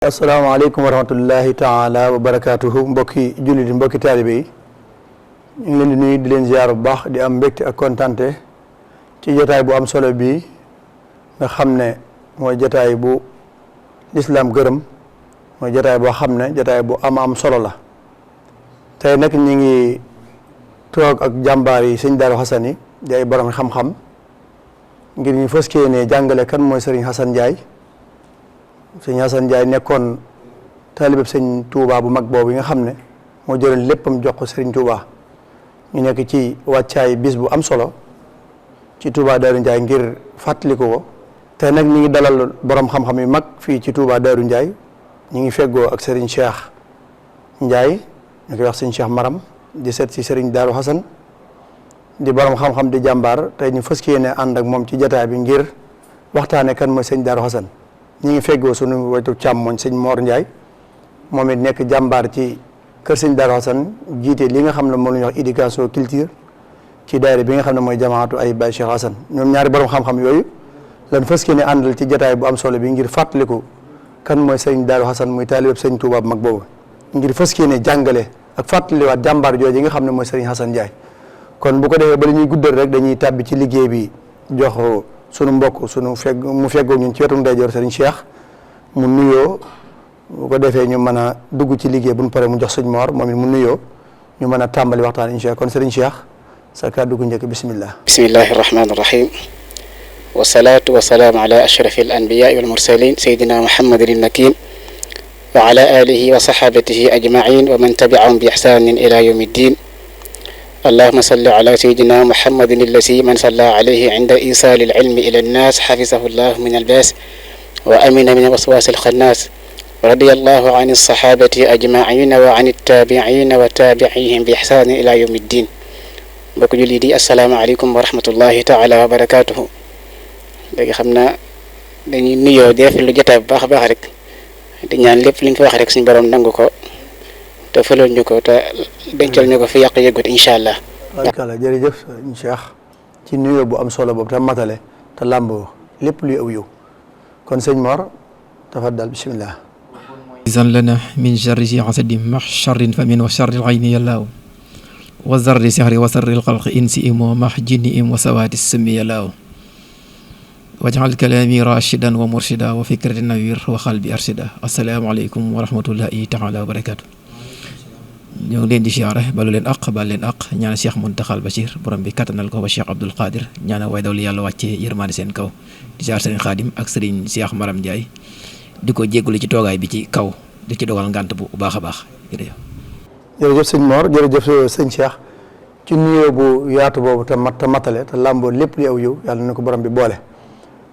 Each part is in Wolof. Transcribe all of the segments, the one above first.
asalaamaaleykum wa rahmatullahi taala wa barakaatuhu mbokki jullit yi mbokki taalibe yi ñu ngi leen di nuyu di leen ziar bu baax di am mbégte ak kontante ci jotaay bu am solo bii nga xam ne mooy jotaay bu lislaam gërëm mooy jotaay boo xam ne jotaay bu am solo la tey nag ñu ngi toog ak jàmbaar yi sëñ Darou Hassane yi di ay borom xam-xam ngir ñu fas yéene jàngale kan mooy Serigne Hassane Ndiaye. sëñ Hassane Ndiaye nekkoon taalibeb sëñ Touba bu mag boobu yi nga xam ne moo jëloon léppam jox ko Serigne Touba ñu nekk ci wàccaay bis bu am solo ci Touba Darou Ndiaye ngir fàttaliku ko te nag ñu ngi dalal borom xam-xam yu mag fii ci Touba Darou Ndiaye ñu ngi feggoo ak Serigne Cheikh Ndiaye ñu koy wax sëñ Cheikh Maram di seet si Serigne Darou Hassane di borom xam-xam di jàmbaar tey ñu fas yéene ànd ak moom ci jotaay bi ngir waxtaane kan mooy sëñ Darou Hassane. ñi ngi feggoo sunu wetu càmmoñ sëñ Mor Ndiaye moom it nekk jàmbaar ci kër sëñ Darou Hassane jiite li nga xam ne moom la ñuy wax éducation culture ci daayira bi nga xam ne mooy jamaatu ay Baye Cheikh Hassane ñoom ñaari borom xam-xam yooyu lan fas yéene àndal ci jotaay bu am solo bi ngir fàttaliku kan mooy sëñ Darou Hassane muy taalibeb sëñ Touba bu mag boobu ngir fas yéene jàngale ak fàttaliwaat jàmbaar jooju yi nga xam ne mooy sëriñ Hassane Ndiaye kon bu ko defee ba la ñuy guddal rek dañuy tàbbi ci liggéey bi jox sunu mbokk mu feggoo ñun ci wetu ndeyjoor Serigne Cheikh mu nuyoo bu ko defee ñu mën a dugg ci liggéey bu ñu paree mu jox sëñ Mor moom it mu nuyoo ñu mën a tàmbali waxtaan incha allah kon Serigne Cheikh sa kàddu gu njëkk bismillah. bismillahi rahmaani rahim wasalaatu wasalaamu ala ashrafi al anbiyaai wal mursalin sayyidina muhammadin al makin wa ala alihi wa sahabatihi ajmain wa man tabiahum bi ihsanin ila yawmi ddin اللهم صل على سيدنا محمد الذي من صلى عليه عند إيصال العلم إلى الناس حفظه الله من الباس وأمن من وسواس الخناس ورضي الله عن الصحابة أجمعين وعن التابعين وتابعيهم بإحسان إلى يوم الدين mbokk jullit yi asalaamaaleykum wa rahmatullahi taala wa barakaatuhu léegi xam naa dañuy nuyoo di rafetlu jotaay bu baax a baax rek di ñaan lépp li ñu fi wax rek suñu borom nangu ko te fëlal ñu ko te dencal ñu ko fi yàq yëgut incha allah. barkala jërëjëf sëñ Cheikh ci nuyoo bu am solo boobu te matale te làmboo lépp luy aw yow kon sëñ Mor tafaddal bismillah. izan lana min sharri hasadin ma sharrin fa min wa sharri al-ayni yallaahu wa zarri sihri wa sarri al-khalqi insi im wa ma jinni im wa sawaati sami yallaahu waj'al kalaami rashidan wa murshida wa fikrati nawwir wa qalbi arshida assalaamu aleykum wa rahmatullahi taala wa barakatuh. ñoo ngi leen di siyaare balu leen aq bal leen aq ñaana Cheikh Muntaxal Bachir borom bi kattanal ko ba Cheikh Abdoul Qadir ñaana way daw li yàlla wàccee yërmaande seen kaw di siyaar Serigne Khadim ak Serigne Cheikh Maram Ndiaye di ko jéggulu ci toogaay bi ci kaw di ci dogal ngànt bu baax a baax jërëjëf sëñ Mor jërëjëf sëñ Cheikh ci nuyoo bu yaatu boobu te matale te làmboo lépp li aw yow yàlla na ko borom bi boole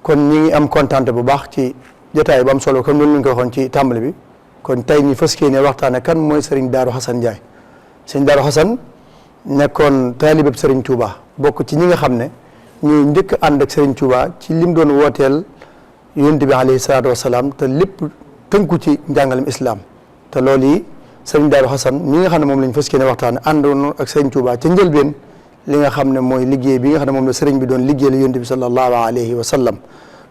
kon ñi ngi am kontante bu baax ci jotaay bu am solo comme ni ñu ko waxoon ci tàmbali bi kon tey ñu fas yéene waxtaane kan mooy Serigne Darou Hassane Ndiaye sëñ Darou Hassane nekkoon taalibeb Serigne Touba bokk ci ñi nga xam ne ñuy njëkk ànd ak Serigne Touba ci lim doon wooteel yonent bi alayhi salaatu wasalaam te lépp tënku ci njàngalem islam te loolu yi Serigne Darou Hassane ñi nga xam ne moom lañ fas yéene waxtaane àndoon ak Serigne Touba ca njëlbeen li nga xam ne mooy liggéey bi nga xam ne moom la Serigne bi doon liggéeyal yonent bi sallallahu alayhi wa sallam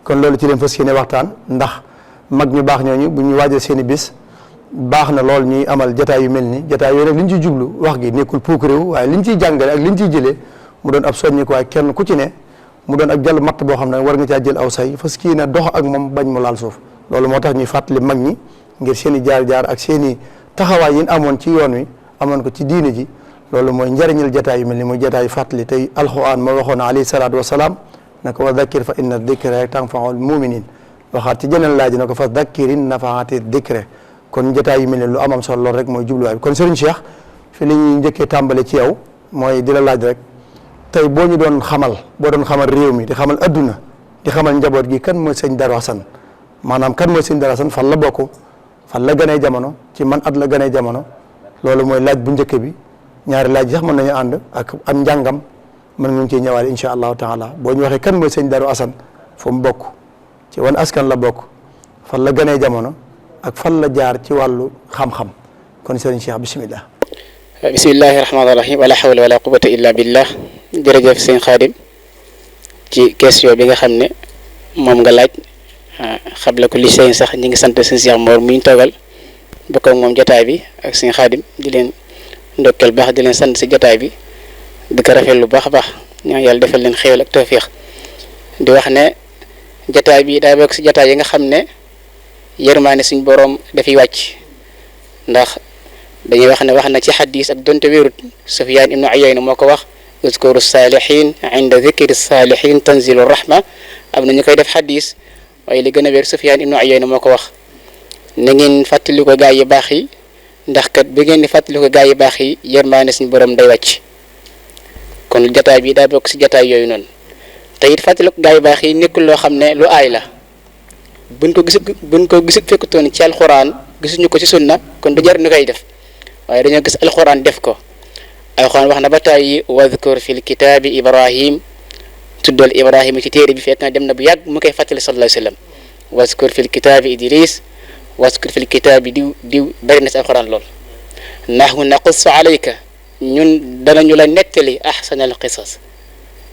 kon loolu ci leen fas yéene waxtaan ndax mag ñu baax ñooñu bu ñu waajal seen i bis baax na lool ñuy amal jataay yu mel ni jataay yooyu nag li ñu ciy jublu wax gi nekkul puuk réew waaye li ñu ciy jàngale ak li ñu ciy jëlee mu doon ab soññi ko waaye kenn ku ci ne mu doon ak jàll matt boo xam ne war nga caa jël aw say fas kii ne dox ak moom bañ mu laal suuf loolu moo tax ñuy fàttali mag ñi ngir seen i jaar-jaar ak seen i taxawaay yi amoon ci yoon wi amoon ko ci diine ji loolu mooy njariñal jataay yu mel ni mooy jataay fàttali tey alxuraan moo waxoon alayhi salaatu wasalaam na ko wa dakkir fa inna dikra tanfaul muminin waxaat ci jeneen laaj na ko fa dakkirin nafaati dikre kon jotaay yu mel ne lu amam solo lool rek mooy jubluwaay bi kon Serigne Cheikh fi li ñuy njëkkee tàmbale ci yow mooy di la laaj rek tey boo ñu doon xamal réew mi di xamal adduna di xamal njaboot gi kan mooy sëñ Darou Hassane maanaam kan mooy sëñ Darou Hassane fan la bokk fan la gënee jamono ci man at la gënee jamono loolu mooy laaj bu njëkk bi ñaari laaj yi sax mën nañu ànd ak am njàngam mën nga cee ñëwaale incha allahu taala boo ñu waxee kan mooy sëñ Darou Hassane fu mu bokk ci wan askan la bokk fan la gënee jamono ak fan la jaar ci wàllu xam-xam kon Serigne Cheikh bismillah. bismillahi rahmaani rahim wala hawla wala quwwata illa billah jërëjëf sëñ Khadim ci question bi nga xam ne moom nga laaj xabla kulli shay'in sax ñi ngi sant sëñ Cheikh Mor mi ñu toogal bokk ak moom jotaay bi ak sëñ Xaadim di leen ndokkeel baax di leen sant si jotaay bi di ko rafet lu baax a baax ñaan yàlla defal leen xéewal ak tawfiix di wax ne jotaay bi daa bokk si jotaay yi nga xam ne yërmaane suñ boroom dafay wàcc ndax dañuy wax ne wax na ci xadis ak donte wérut Sufyaan ibnu Uyayna moo ko wax uzkuru saalihin inda zikri saalihin tanzilu rahma am na ñu koy def xadis waaye li gën a wér Sufyaan ibnu Uyayna moo ko wax na ngeen fàttali ko gaa yi baax yi ndax kat bi ngeen di fàttali ko gaa yi baax yi yërmaane suñ boroom day wàcc kon jotaay bi daa bokk si jotaay yooyu noonu te it fàttali ko gaa yi baax yi nekkul loo xam ne lu aay la buñ ko gisu fekkutoon ci alxuraan gisuñu ko ci sunna kon du jar ñu koy def waaye dañoo gis alxuraan def ko alxuraan wax na ba tàyyi wadkur fil kitaabi Ibrahim tuddal Ibrahima ci téere bi fekk na dem na bu yàgg mu koy fàttali sallallahu alayhi wa sallam wadkur fil kitaabi Idris wadkur fil kitaabi diw bari na si alxuraan lool nahnu naqussu alayka ñun danañu la nettali ahsanal qisas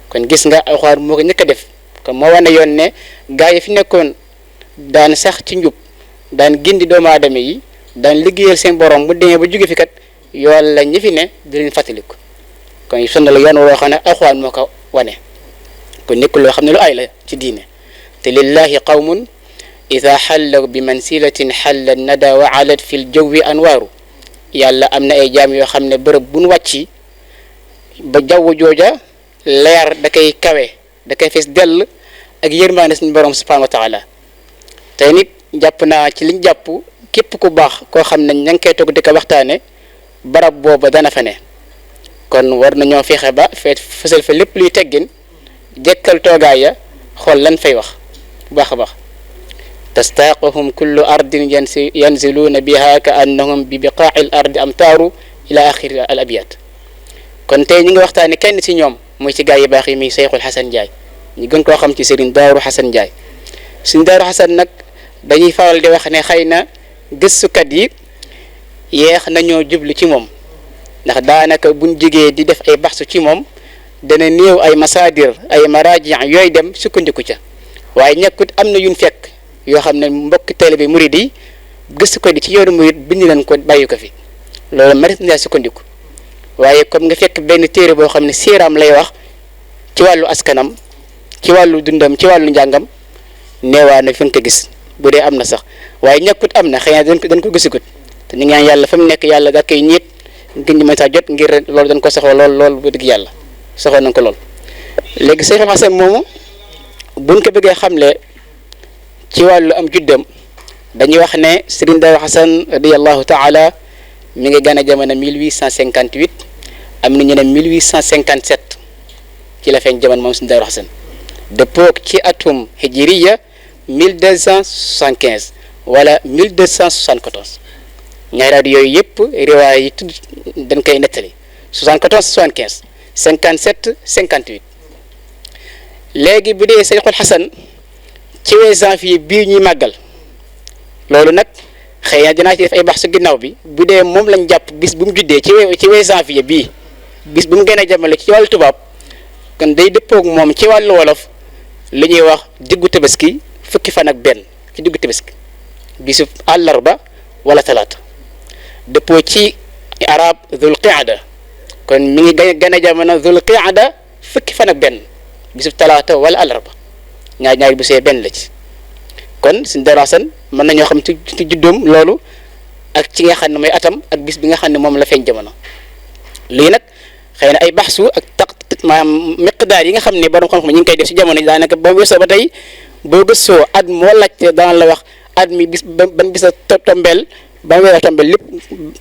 kon gis nga alxuraan moo ko njëkk a def kon moo wane yoon ne gaa yi fi nekkoon daan sax ci njub daan gindi doomu aadama yi daan liggéeyal seen borom bu demee ba jóge fi kat yoon la ñi fi ne di leen fàttaliku kon sunna la yoon woo xam ne alxuraan moo ko wane kon nekkul loo xam ne lu ay la ci diine te lillahi qawmun ida xallaw bi mansilatin xalla nada wa alat fi l jawwi anwaaru yàlla am na ay jaam yoo xam ne bërëb buñ wàcci ba jaww jooja leer da koy kawe da koy fees dell ak yërmaane suñu borom subhanahu wa taala tey nit jàpp naa ci liñ jàpp képp ku baax koo xam ne ña ngi koy toog di ko waxtaane barab booba dana fa ne kon war nañoo fexe ba fësal fa lépp luy teggin jekkal toogaay ya xool lan fay wax bu baax a baax tastaaquhum kullu ardin yanziluuna biha ka annahum bi biqaa'i l ardi amtaaru ila axiri al abiyat kon tey ñi ngi waxtaane kenn ci ñoom muy ci gaa yi baax yi muy Seyxul Xasan Njaay ñu gën koo xam ci Sëriñ Daaru Xasan Njaay Sëriñ Daaru Xasan nag dañuy faral di wax ne xëy na gëstukat yi yeex nañoo jublu ci moom ndax daanaka buñ jógee di def ay baxsu ci moom dana néew ay masaadir ay maraaji yooyu dem sukkandiku ca waaye ñekkut am na yuñ fekk yoo xam ne mbokk taalibe murid yi gëstukat yi ci yoonu murid bind nañ ko bàyyi ko fi loolu marit na sukkandiku waaye comme nga fekk benn téere boo xam ne siiraam lay wax ci wàllu askanam ci wàllu dundam ci wàllu njàngam neewaa na fi nga ko gis bu dee am na sax waaye ñàkkut am na xëy na dañ ko gisagut te ñu ngi ñaan yàlla fa mu nekk yàlla da koy ñiit ngir ñu mën saa jot ngir loolu dañ ko soxla lool bu dëgg yàlla soxla nañ ko lool. léegi Seyxul Xasan moomu buñ ko bëggee xamle ci wàllu am juddam dañuy wax ne Sëriñ Daaru Xasan radiyallahu taala mi ngi gane jamono 1858 am na ñu ne 1857 ci la feeñ jamono moom Sëriñ Daaru Xasan dëppoo ci atum hijriya 1275 wala 1274 ñaari at yooyu yëpp riwaay yi tudd dañ koy nettali 74 75 57 58 léegi bu dee Seyxul Xasan ci weeru janvier bii ñuy màggal loolu nag xëy na dinaa ci def ay baax su ginnaaw bi bu dee moom lañ jàpp bis bu mu juddee ci weeru janvier bii bis bu mu gën a jàmmale ci wàllu tubaab kon day dëppoog moom ci wàllu wolof li ñuy wax diggu tabaski fukki fan ak benn ci diggu tabaski bisu àllarba wala talaata dëppoo ci arab dhul qiada kon mi ngi gën a jamono dhul qiada fukki fan ak benn bisu talaata wala àllarba ñaari bu see benn la ci kon Sëriñ Daaru Xasan mën nañoo xam ci juddoom loolu ak ci nga xam ne mooy atam ak bis bi nga xam ne moom la feeñ jamono lii nag xëy na ay baxsu ak maanaam miqdaar yi nga xam ne borom xam-xam ñu ngi koy def si jamono ji daanaka boo weesoo ba tey boo gëstoo at moo laajte daan la wax at mi bis ban bis a tombeel ba mu weer a tombeel lépp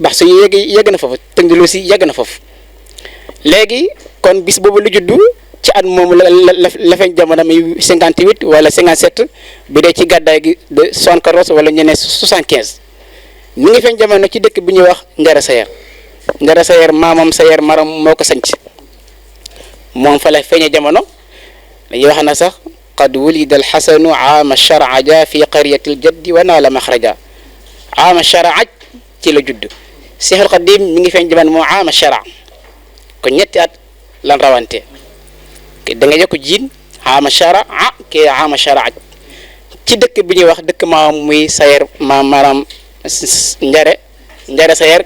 baxsu yi yegg na foofu tëndilu si yegg na foofu léegi kon bis boobu lu juddu ci at moomu la feeñ jamono muy 58 wala 57 bi dee ci gàddaay gi de 74 wala ñu ne 75 mi ngi feeñ jamono ci dëkk bu ñuy wax Njara Sayer maamam Sayer maram moo ko sanc moom fa la feeñee jamono dañuy wax na sax qad wulida alxasanu aama sharaja fi qaryati aljaddi wa naala maxraja aama sharaj ci la judd Seexul Xadiim mi ngi feeñ jamono moom aama shara kon ñetti at lan rawante da nga yokk jiin aama shara ke aama sharaj ci dëkk bi ñuy wax dëkk maam muy Sayer maanaam njare Sayer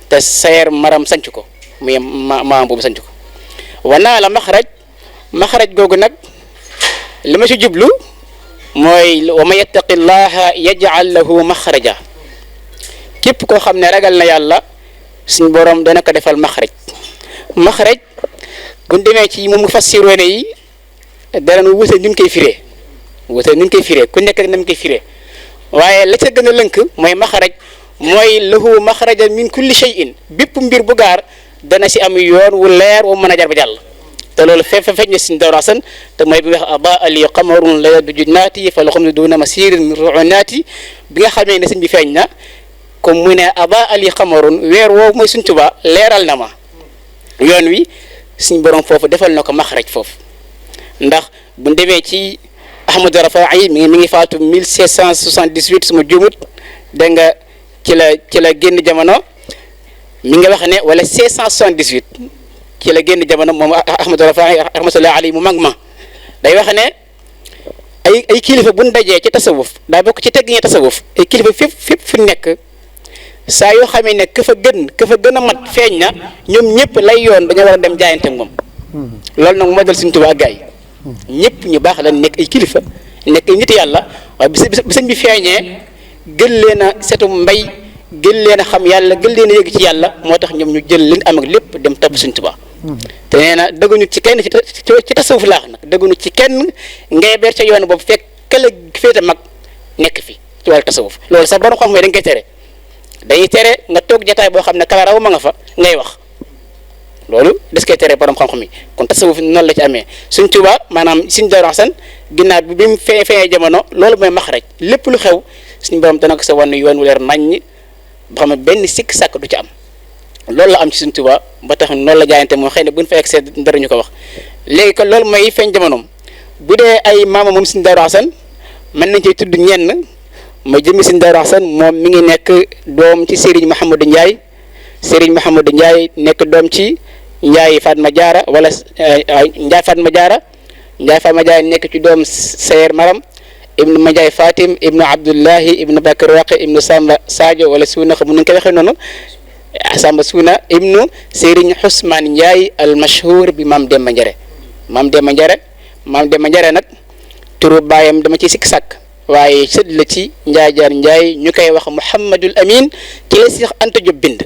te Sayer maram sanc ko muy maam boobu sanc ko wanaa la maxraj googu nag li ma ci jublu mooy wa man yattaqi llaha yaj'al lahu maxraja képp koo xam ne ragal na yàlla suñ borom dana ko defal maxraj buñ demee ci mu fassiroone yi danañ wute ni ñu koy firee ku nekk na mu koy firee waaye la ca gën a lënk mooy maxraj mooy lahu maxraja min kulli shay'in bépp mbir bu gaar dana si am yoon wu leer wu mën a jar ba jàll te loolu feeñ na suñ Daaru Asan te mooy bi wax adaa li qamarun layla bi junnaati fa la xam ne duna masirin min ruunaati bi nga xamee ne sëñ bi feeñ na comme mu ne adaa li qamarun weer woowu mooy suñ Tuubaa leeral na ma yoon wi suñ borom foofu defal na ko maxraj foofu ndax bu demee ci Ahmadou Rafahi mi ngi faatu 1778 suma juumut dégg nga ci la génn jamono mi nga wax ne wala 1678 ci la génn jamono moom Ahmadou Rafahi rahmatullahi alayhi mu mag ma day wax ne ay kilifa bu ñu dajee ci tasawuf daa bokk ci tegg ñi tasawuf ay kilifa fépp fu nekk saa yoo xamee ne ka fa gën a mat feeñ na ñoom ñëpp lay yoon dañoo war a dem jaayante moom loolu nag moo dal Sëñ Tuubaa gaay ñëpp ñu baax la nekk ay kilifa nekk ay nit yàlla waaye bi sëñ bi feeñee gën leen a setu mbay gën leen a xam yàlla gën leen a yëg ci yàlla moo tax ñoom ñu jël leen am ak lépp dem topp Sëñ Tuubaa te nee na dëgguñu ci kenn ci tasawuf laax nag dëgguñu ci kenn ngay ber ca yoon boobu fekk kala féete mag nekk fi ci wàllu tasawuf loolu sax borom xam mooy dañ koy tere dañuy tere nga toog jataay boo xam ne kala raw ma nga fa ngay wax loolu des koy tere borom xam-xam yi kon tasawuf noonu la ci amee Sëñ Tuubaa maanaam Sëñ Daaru Asan ginnaaw bi mu feeñee jamono loolu mooy maxraj lépp lu xew suñu borom dana ko sa wan yoon wu leer naññ ba xam ne benn sikk sàkk du ci am loolu la am ci Sëñ Tuubaa ba tax noonu la jaayante moom xëy na buñ fa egg see dara ñu ko wax léegi kon loolu mooy feeñ jamonoom bu dee ay maama moom Sëñ Daaru Asan mën nañ cee tudd ñenn ma jëmmi Sëñ Daaru Asan moom mi ngi nekk doom ci Serigne Mouhamadou Ndiaye nekk doom ci Ndiaye Fatma Diarra wala Ndiaye Fatma Diarra nekk ci doom Sayer Maram ibnu Mandiaye Fatim ibnu Abdullahi ibnu Bakar Waqe ibnu Samba Sadio wala Suuna xam nu ñu koy waxee noonu Samba Suuna ibnu Serigne Ousmane Ndiaye al mashhur bi Maam Demba Njare nag turu baayam dama ci sikk sàkk waaye sët la ci Njaajaan Njaay ñu koy wax Mouhamadul Amin ci la Cheikh Anta Diop bind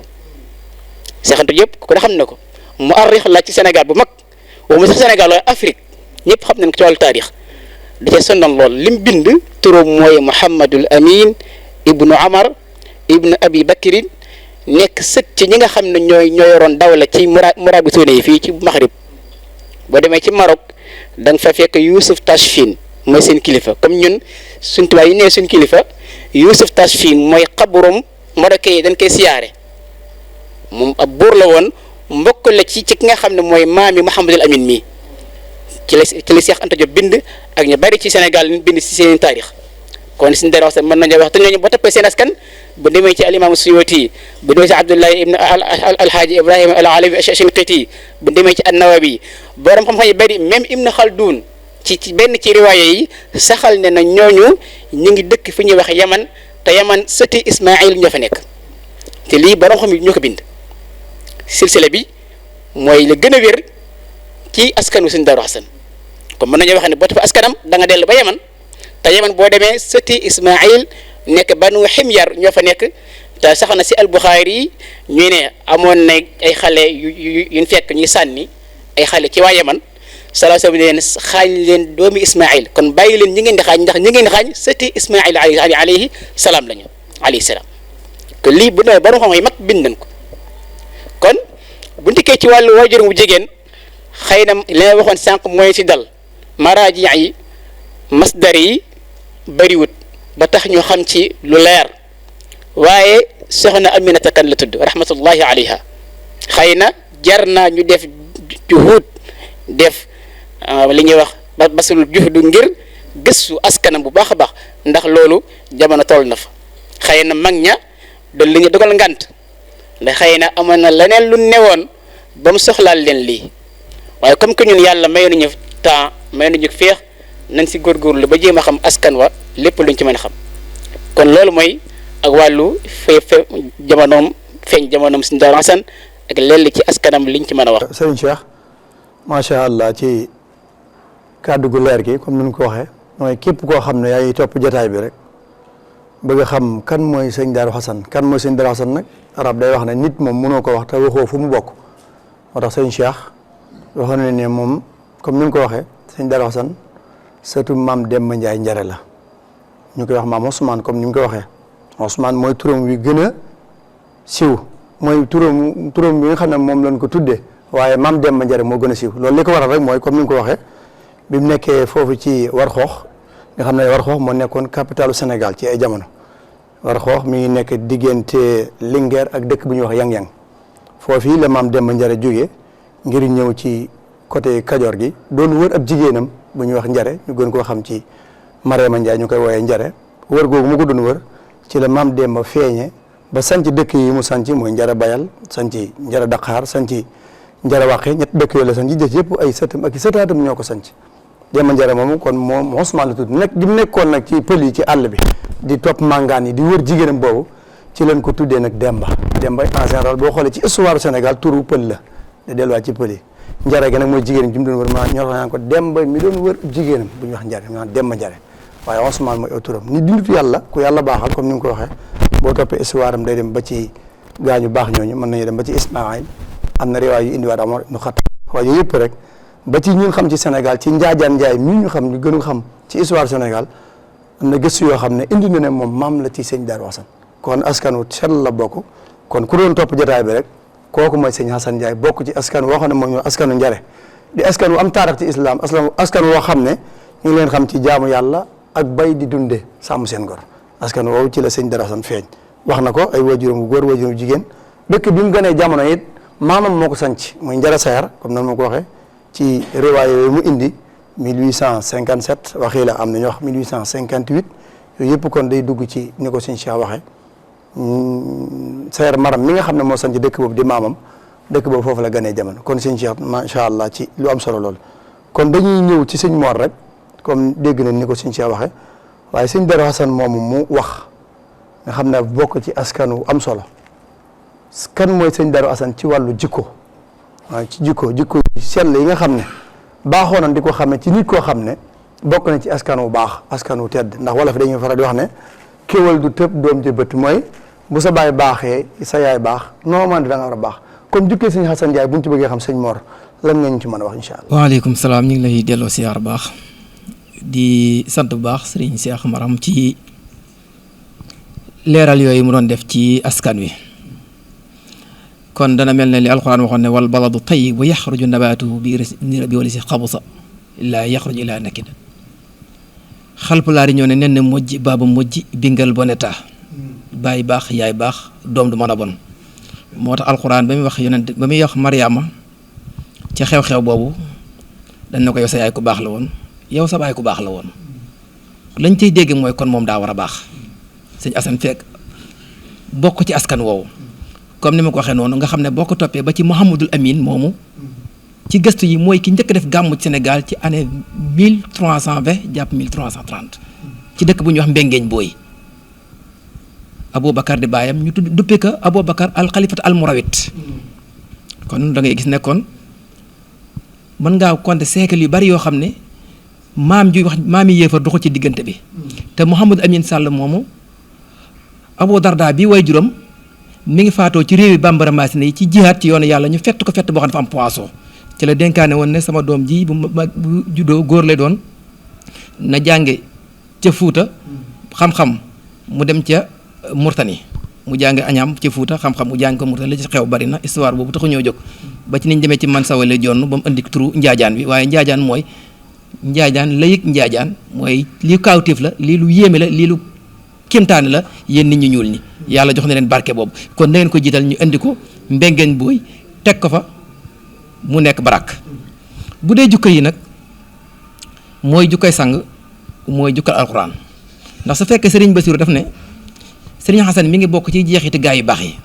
Cheikh Anta Diop ku ne xam na ko mu arrix la ci Sénégal bu mag waxuma sax Sénégal waaye Afrique ñëpp xam nañ ko ci wàllu taarix da cee sonnoon lool lim bind turam mooy Mouhamadul Amin ibnu Amar ibnu Abi Bakrin nekk sët ci ñi nga xam ne ñoo yoroon dawla ci murabitoune yi fii ci Maghrib boo demee ci Maroc da nga fa fekk Youssouf Tachfine mooy seen kilifa comme ñun suñ tubaab yi nee suñ kilifa Youssouf Tachfine mooy xaburum Marocain yi dañ koy siyaare moom ab buur la woon mbokk la ci ki nga xam ne mooy maami Mouhamadul Amin mii ci la Cheikh Anta Diop bind ak ñu bari ci Sénégal ñu bind ci seen taarix kon Sëñ Daaru Asan mën nañoo wax te ñooñu boo toppee seen askan bu demee ci alimaamu Suyuti bu demee ci Abdullahi ibn alhaaji Ibrahima al Alawi Ashinqiti bu demee ci An-Nawawi borom xam-xam yi bari même Ibn Khaldun ci benn ci riwaaya yi saxal ne na ñooñu ñu ngi dëkk fi ñuy wax Yaman te Yaman sëti Ismaïl ñoo fa nekk te lii borom xam yi ñoo ko bind silsila bi mooy la gën a wér ci askanu Sëñ Daaru Asan kon mën nañoo wax ne boo toppee askanam da nga dellu ba Yaman te Yaman boo demee sëti Ismaïl nekk Banu Himyar ñoo fa nekk te sax na si al-Bukhari yi ñu ne amoon na ay xale yu fekk ñuy sànni ay xale ci waa Yaman sallallahu alayhi wa sallam leen xaañ leen doomi Ismaïl kon bàyyi leen ñi ngeen di xaañ ndax ñi ngeen di xaañ sëti Ismaïl alayhi salaam lañu alayhi salaam kon lii bu ne borom xam yi mag bind nañ ko kon bu ndikkee ci wàllu waajur bu jigéen xëy na li ma waxoon sànq mooy si dal maraaji yi masdar yi bëriwut ba tax ñu xam ci lu leer waaye soxna Aminata Kan la tudd rahmatullahi alayha xëy na jar naa ñu def juhud def li ñuy wax basul juhdu ngir gëstu askanam bu baax a baax ndax loolu jamono toll na fa xëy na mag ña doon li ñu dogal ngant ndax xëy na amoon na leneen lu newoon ba mu soxlaal leen lii waaye comme que ñun yàlla may nañu temps may nañu féex nañ si góorgóorlu ba jéem a xam askan wa lépp luñ ci mën a xam kon loolu mooy ak wàllu jamonoom Sëñ Daaru Xasan ak lenn ci askanam liñ ci mën a wax. Sëriñ Cheikh macha allah ci kàddu gu leer gi comme ni ñu ko waxee mooy képp koo xam ne yaa ngi topp jotaay bi rek bëgg a xam kan mooy Sëñ Daaru Xasan kan mooy Sëñ Daaru Xasan nag arab day wax ne nit moom mënoo ko wax te waxoo fu mu bokk moo tax Sëñ Cheikh waxoon na ne moom comme ni ñu ko waxee Sëñ Daaru Xasan surtout maam Demba Ndiaye Njare la ñu koy wax maam Ousmane comme ni mu ko waxee Ousmane mooy turam wi gën a siw mooy turam bi nga xam ne moom lañ ko tuddee waaye maam Demba Njare moo gën a siw loolu li ko waral rek mooy comme ni nga ko waxee bi mu nekkee foofu ci Warxoox nga xam ne Warxoox moo nekkoon capitalu Sénégal ci ay jamono Warxoox mi ngi nekk diggante Linguère ak dëkk bu ñuy wax Yang-Yang foofii la maam Demba Njare jógee ngir ñëw ci côté Kajoor gi doon wër ab jigéenam bu ñuy wax Njare ñu gën koo xam ci Mareema Njaay ñu koy wooyee Njare wër googu mu ko doon wër ci la maam Demba feeñe ba sanc dëkk yi mu sanc mooy Njare Bayal sanc Njare Daqaar sanc Njare Waqe ñett dëkk yooyu la sanc jëf yëpp ay sëtam ak i sëtaatam ñoo ko sanc Demba Njare moomu kon moom Ousmane la tudd nekk gi mu nekkoon nag ci pël yi ci àll bi di topp màngaan yi di wër jigéenam boobu ci leen ko tuddee nag Demba en général boo xoolee ci histoire Sénégal turu pël la da delluwaat ci pël yi Njare gi nag mooy jigéenam ji mu doon wër maa ñoo xam ko Demba mi doon wër jigéenam bu ñuy wax Njare maanaam Demba Njare waaye Ousmane mooy aw turam ni dinditu yàlla ku yàlla baaxal comme ni nga ko waxee boo toppee histoire am day dem ba ci gaañu baax ñooñu mën nañu dem ba ci Ismaïl am na riwaay yu indiwaat Omar ibn Khattab waaye yooyu yëpp rek ba ci ñun xam ci Sénégal ci Njaajaan Njaay mii ñu xam ñu gën a xam ci histoire Sénégal am na gëstu yoo xam ne indi na ne moom maam la ci Sëñ Daaru Xasan kon askan wu sell la bokk kon ku doon topp jotaay bi rek kooku mooy Sëñ Xasan Njaay bokk ci askan woo xam ne moom ñoo askanu Njare di askan wu am taarix ci islam askan woo xam ne ñu ngi leen xam ci jaamu yàlla ak bay di dunde sàmm seen gor askan woowu ci la Sëñ Daaru Xasan feeñ wax na ko ay wajuram bu góor wajuram jigéen dëkk bi mu gënee jamono it maamam moo ko sanc muy Njare Sayar comme nan ma ko waxee ci riwaay yooyu mu indi 1857 waxii la am na ñu wax 1858 yooyu yëpp kon day dugg ci ni ko Sëñ Cheikh waxee Sayar Maram mi nga xam ne moo sanc dëkk boobu di maamam dëkk boobu foofu la gënee jamono kon Sëñ Cheikh macha allah ci lu am solo loolu kon dañuy ñëw ci Sëñ Mor rek comme dégg nañ ni ko Sëñ Cheikh waxee waaye Sëñ Daaru Xasan moomu mu wax nga xam ne bokk ci askanu am solo kan mooy Sëñ Daaru Xasan ci wàllu jikko waaw ci jikko sell yi nga xam ne baaxoo nañ di ko xamee ci nit koo xam ne bokk na ci askan wu baax askan wu tedd ndax wolof dañuy faral di wax ne kéwal du tëb doom ji bët mooy bu sa baay baaxee sa yaay baax normalement da nga war a baax comme jukkee Sëñ Xasan Njaay bu ñu ci bëggee xam Sëñ Mor lan nga ñu ci mën a wax incha allah. waaleykum salaam ñu ngi lay delloo siyaar baax di sant bu baax Serigne Cheikh Maram ci leeral yooyu mu doon def ci askan wi. kon dana mel ne li alquran waxoon ne wal baladu tayyib wa yaxruju nabaatuhu bi wali si xabusa laa yaxruju ilaa nakida xalpulaari ñoo ne nen ne mojji baaba mojji bingal boneta baay baax yaay baax doom du mën a bon moo tax alquran ba muy wax yonent ba muy wax Mariama ca xew-xew boobu dañ na ko yow sa yaay ku baax la woon yow sa baay ku baax la woon lañ cay dégg mooy kon moom daa war a baax Sëñ Asan fekk bokk ci askan woowu comme ni ma ko waxee noonu nga xam ne boo ko toppee ba ci Mouhamadul Amin moomu ci gëstu yi mooy ki njëkk def gàmmu ci Sénégal ci année 1320 jàpp 1330 ci dëkk bu ñuy wax Mbengeeñ Booy Aboubacar di baayam ñu tudd duppee ko Aboubacar al xalifatu al murawit kon da ngay gis ne kon mën ngaa compter siècle yu bari yoo xam ne maam ji wax maam yi yéefar doxul ci diggante bi te Mouhamadul Amin Sall moomu Abou Darda bi way juróom mi ngi faatoo ci réewi bambara maasine yi ci jihaat ci yoonu yàlla ñu fett ko fett boo xam ne dafa am poisson ci la dénkaane woon ne sama doom ji bu juddoo góor lay doon na jànge ca Fuuta xam-xam mu dem ca Murtani mu jànge añaam ca Fuuta xam-xam mu jàng ko Murtani li ci xew bari na histoire boobu taxu ñoo jóg ba ci niñ demee ci man sawale jonn ba mu indi turu njaajaan bi waaye njaajaan mooy njaajaan layëg njaajaan mooy lii kaawteef la lii lu yéeme la lii lu kéemtaane la yéen nit ñu ñuul ñi yàlla jox na leen barke boobu kon na ngeen ko jiital ñu indi ko Mbengeeñ Booy teg ko fa mu nekk barak bu dee jukka yi nag mooy jukkay sang mooy jukkal alxuraan ndax su fekkee Serigne Bassirou daf ne Serigne Xasan mi ngi bokk ci jeexiti gaa yu baax yi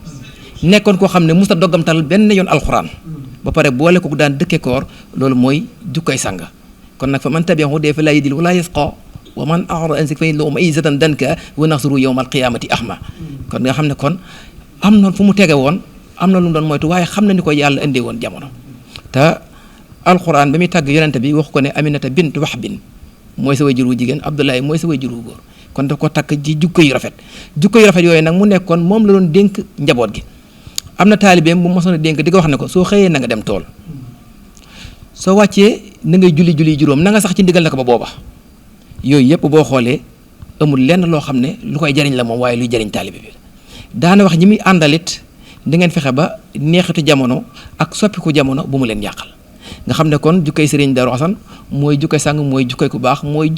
nekkoon koo xam ne musta doggamtal benn yoon alxuraan ba pare boole ko daan dëkke koor loolu mooy jukkay sang kon nag fa man tabi'ahu dee fa laa yadil wala yasqa wa man a'rada an zikri fa inna lahu ma'ishatan danka wa nahshuruhu yawma al-qiyamati ahma kon nga xam ne kon am na fu mu tege woon am na lu mu doon moytu waaye xam na ni ko yàlla indee woon jamono te alquran ba muy tàgg yonente bi wax ko ne Aminata bint Wahbin mooy sa way jur wu jigéen Abdoulaye mooy sa way jur wu góor kon daf ko takk ci jukko yu rafet yooyu nag mu nekkoon moom la doon dénk njaboot gi am na taalibeem bu mosoon a dénk di ko wax ne ko soo xëyee na nga dem tool soo wàccee na ngay julli juróom na nga sax ci ndigal na ko ba booba yooyu yëpp boo xoolee amul lenn loo xam ne lu koy jariñ la moom waaye luy jariñ taalibe bi daana wax ñi muy àndalit di ngeen fexe ba neexitu jamono ak soppiku jamono bu mu leen yàqal nga xam ne kon jukkay Sëriñ Daaru Asan mooy jukkay sang mooy jukkay ku baax mooy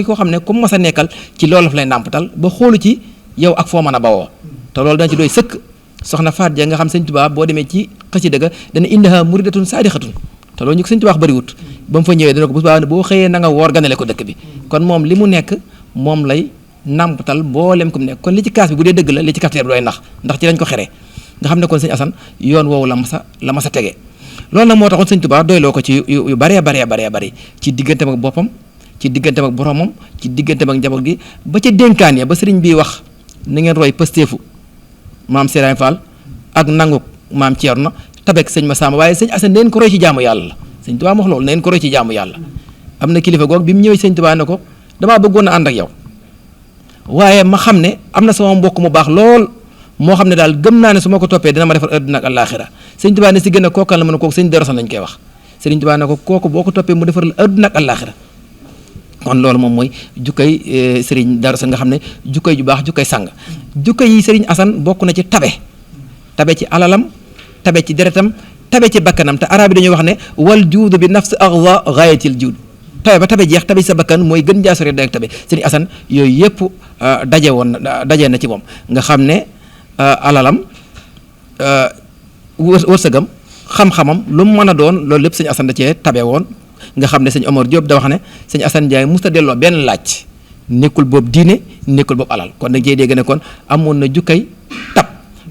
koo xam ne comme mas a nekkal ci loolu la lay nàmpatal ba xoolu ci yow ak foo mën a bawoo te loolu dana ci doy sëkk soxna Faat Ja nga xam Sëñ Tuubaa boo demee ci xasida ga dana innaha muridatun saadixatun te loolu ñu ko Sëñ Tuubaa bëriwut ba mu fa ñëwee dana ko boo xëyee na nga woor ganale ko dëkk bi kon moom li mu nekk moom lay nàmpatal boolem ku mu nekk kon li ci kaas bi bu dee dëgg la li ci kafteer bi doy ndax ci lañ ko xeree nga xam ne kon Sëñ Asan yoon woowu la masa tege loolu nag moo taxoon Sëñ Tuubaa doyloo ko ci yu baree bari ci digganteem ak boppam ci digganteem ak boromam ci digganteem ak njaboot gi ba ca dénkaan ya ba sëriñ bii wax na ngeen roy pëstéefu maam Serigne Fall ak nangu maam Thierno tabek sëñ Massamba waaye Sëñ Asan neen ko roy ci jaamu yàlla la Sëñ Tuubaa wax loolu neen ko roy ci jaamu yàlla am na kilifa goog bi mu ñëwee Sëñ Tuubaa ne ko damaa bëggoon a ànd ak yow waaye ma xam ne am na sama mbokk mu baax lool moo xam ne daal gëm naa ne su ma ko toppee dina ma defar àddina ak àllaaxira Sëñ Tuubaa ne si gën a kookal la mën a kooku Sëñ Daaru Asan lañ koy wax Sëriñ Tuubaa ne ko kooku boo ko toppee mu defar la àddina ak àllaaxira kon loolu moom mooy jukkay Sëriñ Daaru Asan nga xam ne jukkay ju baax jukkay sang jukkay yi Sëriñ Asan bokk na ci tabe ci alalam tabe ci deretam tabe ci bakkanam te arab yi dañuy wax ne wal juudu bi nafs aghdha ghayatil juud tabe ba tabe jeex tabe ci sa bakkan mooy gën jaa sori day ak tabe Sëriñ Asan yooyu yëpp daje na ci moom nga xam ne alalam wërsëgam xam-xamam lu mu mën a doon loolu lépp Sëñ Asan da cee tabe woon nga xam ne Sëñ Omar Diop da wax ne Sëñ Asan Njaay musta delloo benn laaj nekkul boobu diine nekkul boobu alal kon da cee dégg ne kon amoon na jukkay tab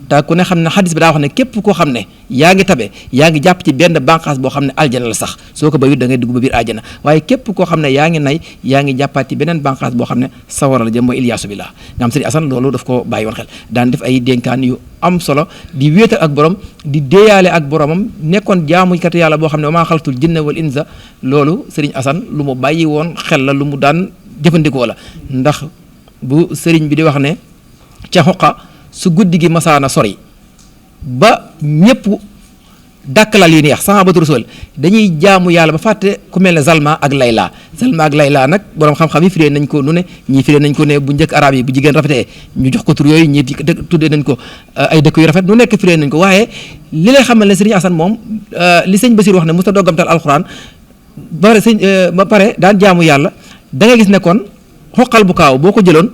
te ku ne xam ne xadis bi daa wax ne képp koo xam ne yaa ngi tabe yaa ngi jàpp ci benn bànqaas boo xam ne aljana la sax soo ko bayut da ngay dugg ba biir aljana waaye képp koo xam ne yaa ngi nay yaa ngi jàppaat ci beneen bànqaas boo xam ne sawara la jëm mooy Ilyaasu billah nga xam Sëriñ Asan loolu daf ko bàyyi woon xel daan def ay dénkaan yu am solo di wéetal ak borom di déeyaale ak boromam nekkoon jaamukat yàlla boo xam ne wa maa xalaqtul jinna wal insa loolu Sëriñ Asan lu mu bàyyi woon xel la lu mu daan jëfandikoo la ndax bu sëriñ bi di wax ne ca xoqa su guddi gi masaana sori ba ñëpp dàkkalal yu neex sahabatu rasul dañuy jaamu yàlla ba fàtte ku mel ne Zalma ak Layla nag borom xam-xam yi firee nañ ko nu ne ñii firee nañ ko ne bu njëkk arab yi bu jigéen rafetee ñu jox ko tur yooyu ñii tuddee nañ ko ay dëkk yu rafet nu nekk firee nañ ko waaye li lay xamal ne Sëriñ Asan moom li sëñ Basiir wax ne musta doggamtal alxuraan ba pare daan jaamu yàlla da ngay gis ne kon xoqal bu kaaw boo ko jëloon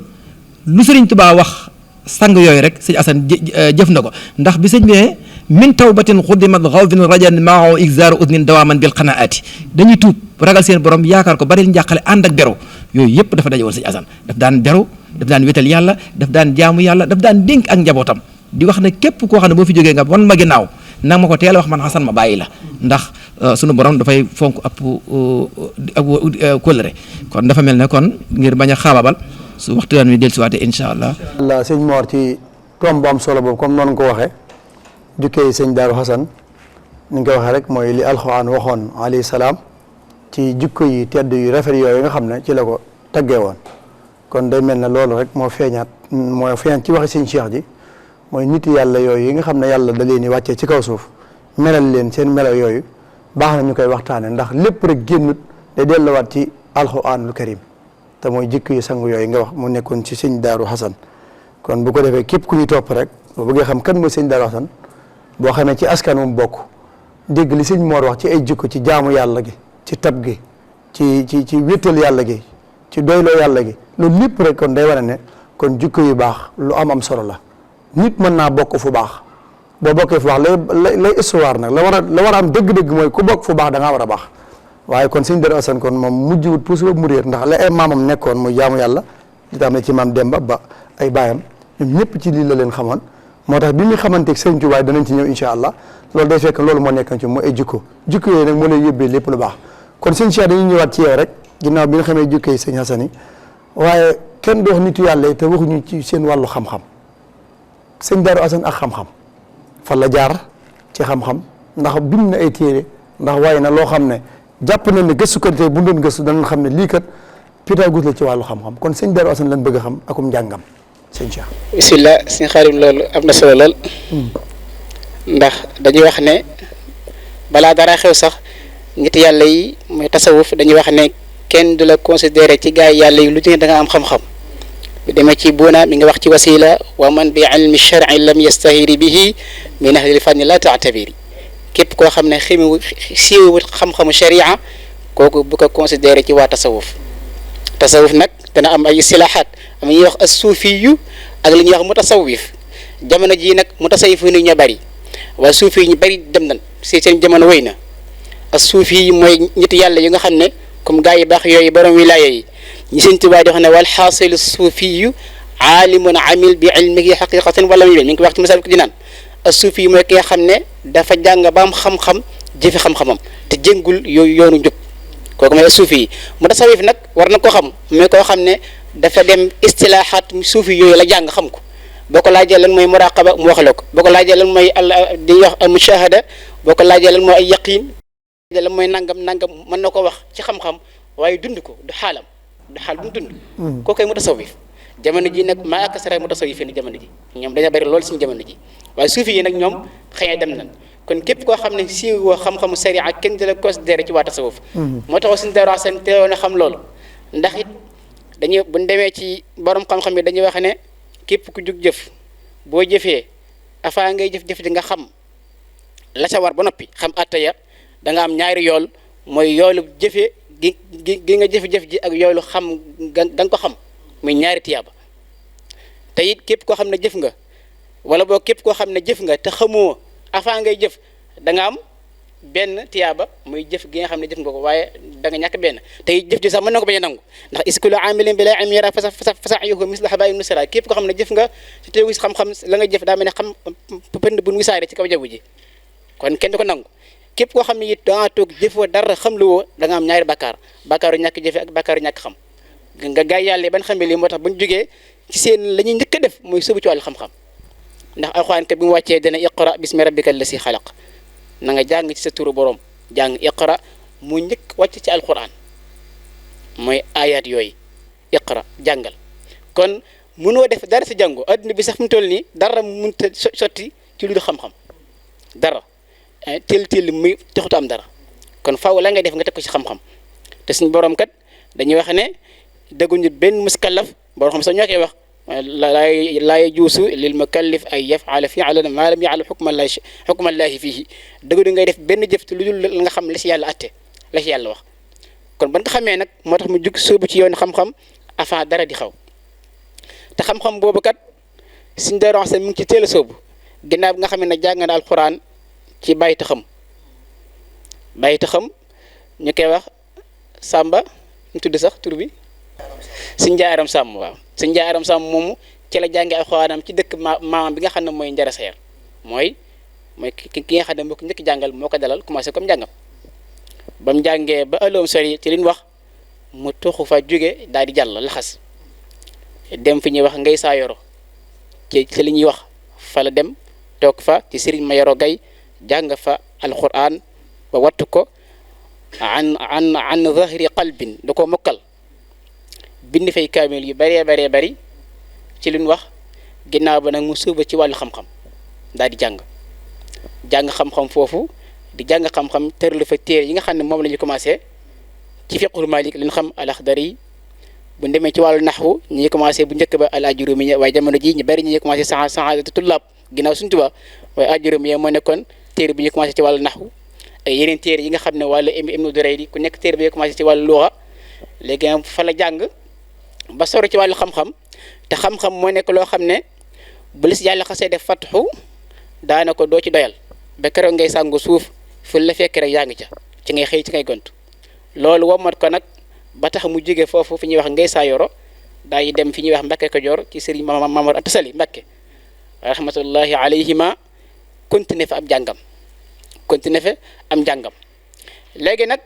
lu Sëriñ Tuubaa wax sang yooyu rek Sëñ Asan jëf na ko ndax bi sëñ bi ne min tawbatin xuddimat xawfin rajan mao exaru udnin dawaman bil qanaati dañuy tuub ragal seen borom yaakaar ko bari njàqale ànd ak beru yooyu yëpp dafa daje woon Sëñ Asan daf daan beru daf daan wétal yàlla daf daan jaamu yàlla daf daan dénk ak njabootam di wax ne képp koo xam ne boo fi jógee nga wan ma ginnaaw nag ma ko teel a wax man Asan ma bàyyi la ndax sunu borom dafay fonk ab kóllëre kon dafa mel ne kon ngir bañ a xaababal su waxtu wi dellusiwaatee incha allah. sëñ Mor ci tomb bu am solo boobu comme noonu ko waxee jukkee sëñ Daaru Xasan ni nga ko waxee rek mooy li alxuraan waxoon alayhi salaam ci jukko yi tedd yu rafet yooyu nga xam ne ci la ko taggee woon kon day mel ne loolu rek moo feeñaat ci waxi sëñ Cheikh ji mooy nit yàlla yooyu yi nga xam ne yàlla da leen di wàccee ci kaw suuf melal leen seen melo yooyu baax na ñu koy waxtaane ndax lépp rek génnut day delluwaat ci alxuraanul karim te mooy jikko yi sang yooyu nga wax mu nekkoon ci sëñ Daaru Xasan kon bu ko defee képp ku ñu topp rek boo bëggee xam kan mooy sëñ Daaru Xasan boo xamee ci askan mu bokk dégg li sëñ Moor wax ci ay jikko ci jaamu yàlla gi ci tab gi ci wéttal yàlla gi ci doyloo yàlla gi loolu lépp rek kon day wane ne kon jikko yu baax lu am solo la nit mën naa bokk fu baax boo bokkee fu baax lay histoire nag la war a am dëgg-dëgg mooy ku bokk fu baax da ngaa war a baax waaye kon sëñ Daaru Asan kon moom mujjwut puus ba mu réer ndax la ay maamam nekkoon muy jaamu yàlla di tàmbalee ci maam Demba ba ay baayam ñoom ñëpp ci lii la leen xamoon moo tax bi ñu xamanteeg sëñ Tuubaa danañ ci ñëw incha allah loolu day fekk loolu moo nekkoon ci mooy ay jikko yooyu nag moo lay yóbbee lépp lu baax kon sëñ Cheikh dañuy ñëwaat ci yow rek ginnaaw bi nga xamee jukkee sëñ Hassane yi waaye kenn du wax nitu yàlla yi te waxuñu ci seen wàllu xam-xam sëñ Darou Assane ak xam-xam fan la jaar ci xam-xam ndax bind na ay téere ndax waaye na loo xam ne jàpp nañ ne gëstukat tey bu doon gëstu danañ xam ne lii kat Pythagore la ci wàllu xam-xam kon sëñ Darou Assane lañ bëgg a xam akum njàngam sëñ Cheikh. bisimilah sëñ Xaadim loolu am na solo lool. ndax dañuy wax ne balaa dara xew sax nit yàlla yi mooy tasawuf dañuy wax ne kenn du la considéré ci gaay yàlla yi lu ci ne da nga am xam-xam. bu demee ci buuna mi nga wax ci wasila wa man bi ilmi shar'i lam yastahiri bihi min ahlil fanni la ta'tabiri képp koo xam ne siiwut xam-xamu sharia kooku bu ko considéré ci waa tasawuf tasawuf nag dana am ay istilahaat am ñuy wax as-suufiyu ak li ñuy wax mutasawif jamono jii nag mutasawif yi ñu bari waaye suufi yi ñu bari dem nañ si seen jamono wéy na as-suufi yi mooy ñetti yàlla yi nga xam ne comme gaa yi baax yooyu borom wilaaya yi ñi Sëñ Tuubaa di wax ne wal xaasilu suufiyu aalimun amil bi ilmihi xaqiqatan wala mi ngi ko wax ci Masaalikul Jinaan as-suufi yi mooy ki nga xam ne dafa jàng ba am xam-xam jëfe xam-xamam te jéngul yooyu yoonu njub kooku mooy as-suufi yi mutasawif nag war na ko xam mooy koo xam ne dafa dem istilaaxaat suufi yooyu la jàng xam ko boo ko laajee lan mooy muraqaba mu wax la ko boo ko laajee lan mooy di wax al mushahada boo ko laajee lan mooy ay yaqin lan mooy nangam mën na ko wax ci xam-xam waaye dund ko du xaalam du xaal bu mu dund koo koy mutasawif jamono ji nag maa akasara mutasawif ni jamono ji ñoom dañoo bëri loolu suñu jamono ji waaye suufi yi nag ñoom xëy na dem nañ kon képp koo xam ne si woo xam-xamu sharia kenn di la considéré ci waa tasawuf moo tax suñu Darou Assane teewoon a xam loolu ndax it dañuy buñ demee ci borom xam-xam yi dañuy wax ne képp ku jug jëf boo jëfee afaa ngay jëf-jëf di nga xam la sa war ba noppi xam attaya da nga am ñaari yool mooy yoolu jëfee gi nga jëf-jëf ji ak yoolu xam ga nga ko xam muy ñaari tiyaaba te it képp koo xam ne jëf nga wala boo képp koo xam ne jëf nga te xamoo afaa ngay jëf da nga am benn tiyaaba muy jëf gi nga xam ne jëf nga ko waaye da nga ñàkk benn te it jëf ji sax mën na ko bañ a nangu ndax iskulu amilin bi laa ilmin yara fasaxyuhu misla habaa'in nusra képp koo xam ne jëf nga te teewul xam-xam la nga jëf daa mel ne xam pënd bu nu wisaare ci kaw jaww ji kon kenn du ko nangu képp koo xam ne it dangaa toog jëfoo dara xam lu woo da nga am ñaari bakkaaru ñàkk jëfe ak bakkaaru ñàkk xam nga gaay yàlla ban xamee lii moo tax bu ñu jógee ci seen la ñuy njëkk a def mooy sóobu ci wàllu xam-xam ndax alxuraan kat bi mu wàccee dana iqra bismi rabbika allasi xalaq na nga jàng ci sa turu borom jàng iqra mu njëkk wàcc ci alxuraan mooy ayat yooyu iqra jàngal kon mënoo def dara sa jàngo adduna bi sax fi mu toll nii dara mënut a sotti ci lu dul xam-xam dara teel muy taxut am dara kon faaw la ngay def nga teg ko ci xam-xam te suñu borom kat dañuy wax ne dëgguñu benn muskallaf borom xam sax ñoo koy wax laa yajuusu lil mukallif ay yafala fi'lan maa lam ya'lam xukmallaahi fiihi dëgg du ngay def benn jëf te lu dul la nga xam la si yàlla atte la si yàlla wax kon ban nga xamee nag moo tax mu jug sóobu ci yoon xam-xam avant dara di xaw te xam-xam boobu kat suñu Darou Assane mu ngi ci teel a sóobu ginnaaw bi nga xam ne jàng na alxuraan ci bàyyi taxam ñu koy wax Samba ñu tudd sax tur bi Sëñ Njaaram Sàmm waaw Sëñ Njaaram Sàmm moomu ci la jàngee alxuraanam ci dëkk maamam bi nga xam ne mooy Njara Seer mooy ki nga xam ne moo ko njëkk jàngal moo ko dalal commencé comme njàngam ba mu jàngee ba ëllëg sori ci li ñu wax mu tuxu fa jóge daal di jàll laxas dem fi ñuy wax ngay saa yoro ci li ñuy wax fa la dem toog fa ci Sëriñ ma yoro gay jàng fa alxuraan ba wattu ko an zahri qalbin da koo mokkal bind fay kaamil yu bëree bëri ci li ñu wax ginnaaw ba nag mu suuba ci wàllu xam-xam daal di jàng xam-xam foofu di jàng xam-xam tërlu fa téere yi nga xam ne moom la ñu commencé ci fiqhul malik li ñu xam al-Axdari bu ñu demee ci wàllu naxwu ñu ngi commencé bu njëkk ba al-Ajurumi waaye jamono ji ñu bëri ñu ngi commencé saadatu tullaab ginnaaw suñu Tuubaa waaye Ajurumi moo nekkoon téere bi ñu commencé ci wàllu naxwu ay yeneen téere yi nga xam ne wàllu Ibnu Duraydi ku nekk téere bi ñu commencé ci wàllu luxa léegi fa la jàng ba sori ci wàllu xam-xam te xam-xam moo nekk loo xam ne bu la si yàlla xasee def fatxu daana ko doo ci doyal ba keroog ngay sàngu suuf fu la fekk rek yaa ngi ca ci ngay xëy ci ngay gont loolu womat ko nag ba tax mu jóge foofu fi ñuy wax ngay saa yoro daay dem fi ñuy wax Mbàkke Kajoor ci sëriñ Mamor Anta Sali Mbàkke rahmatullahi alayhima continué fa am jàngam léegi nag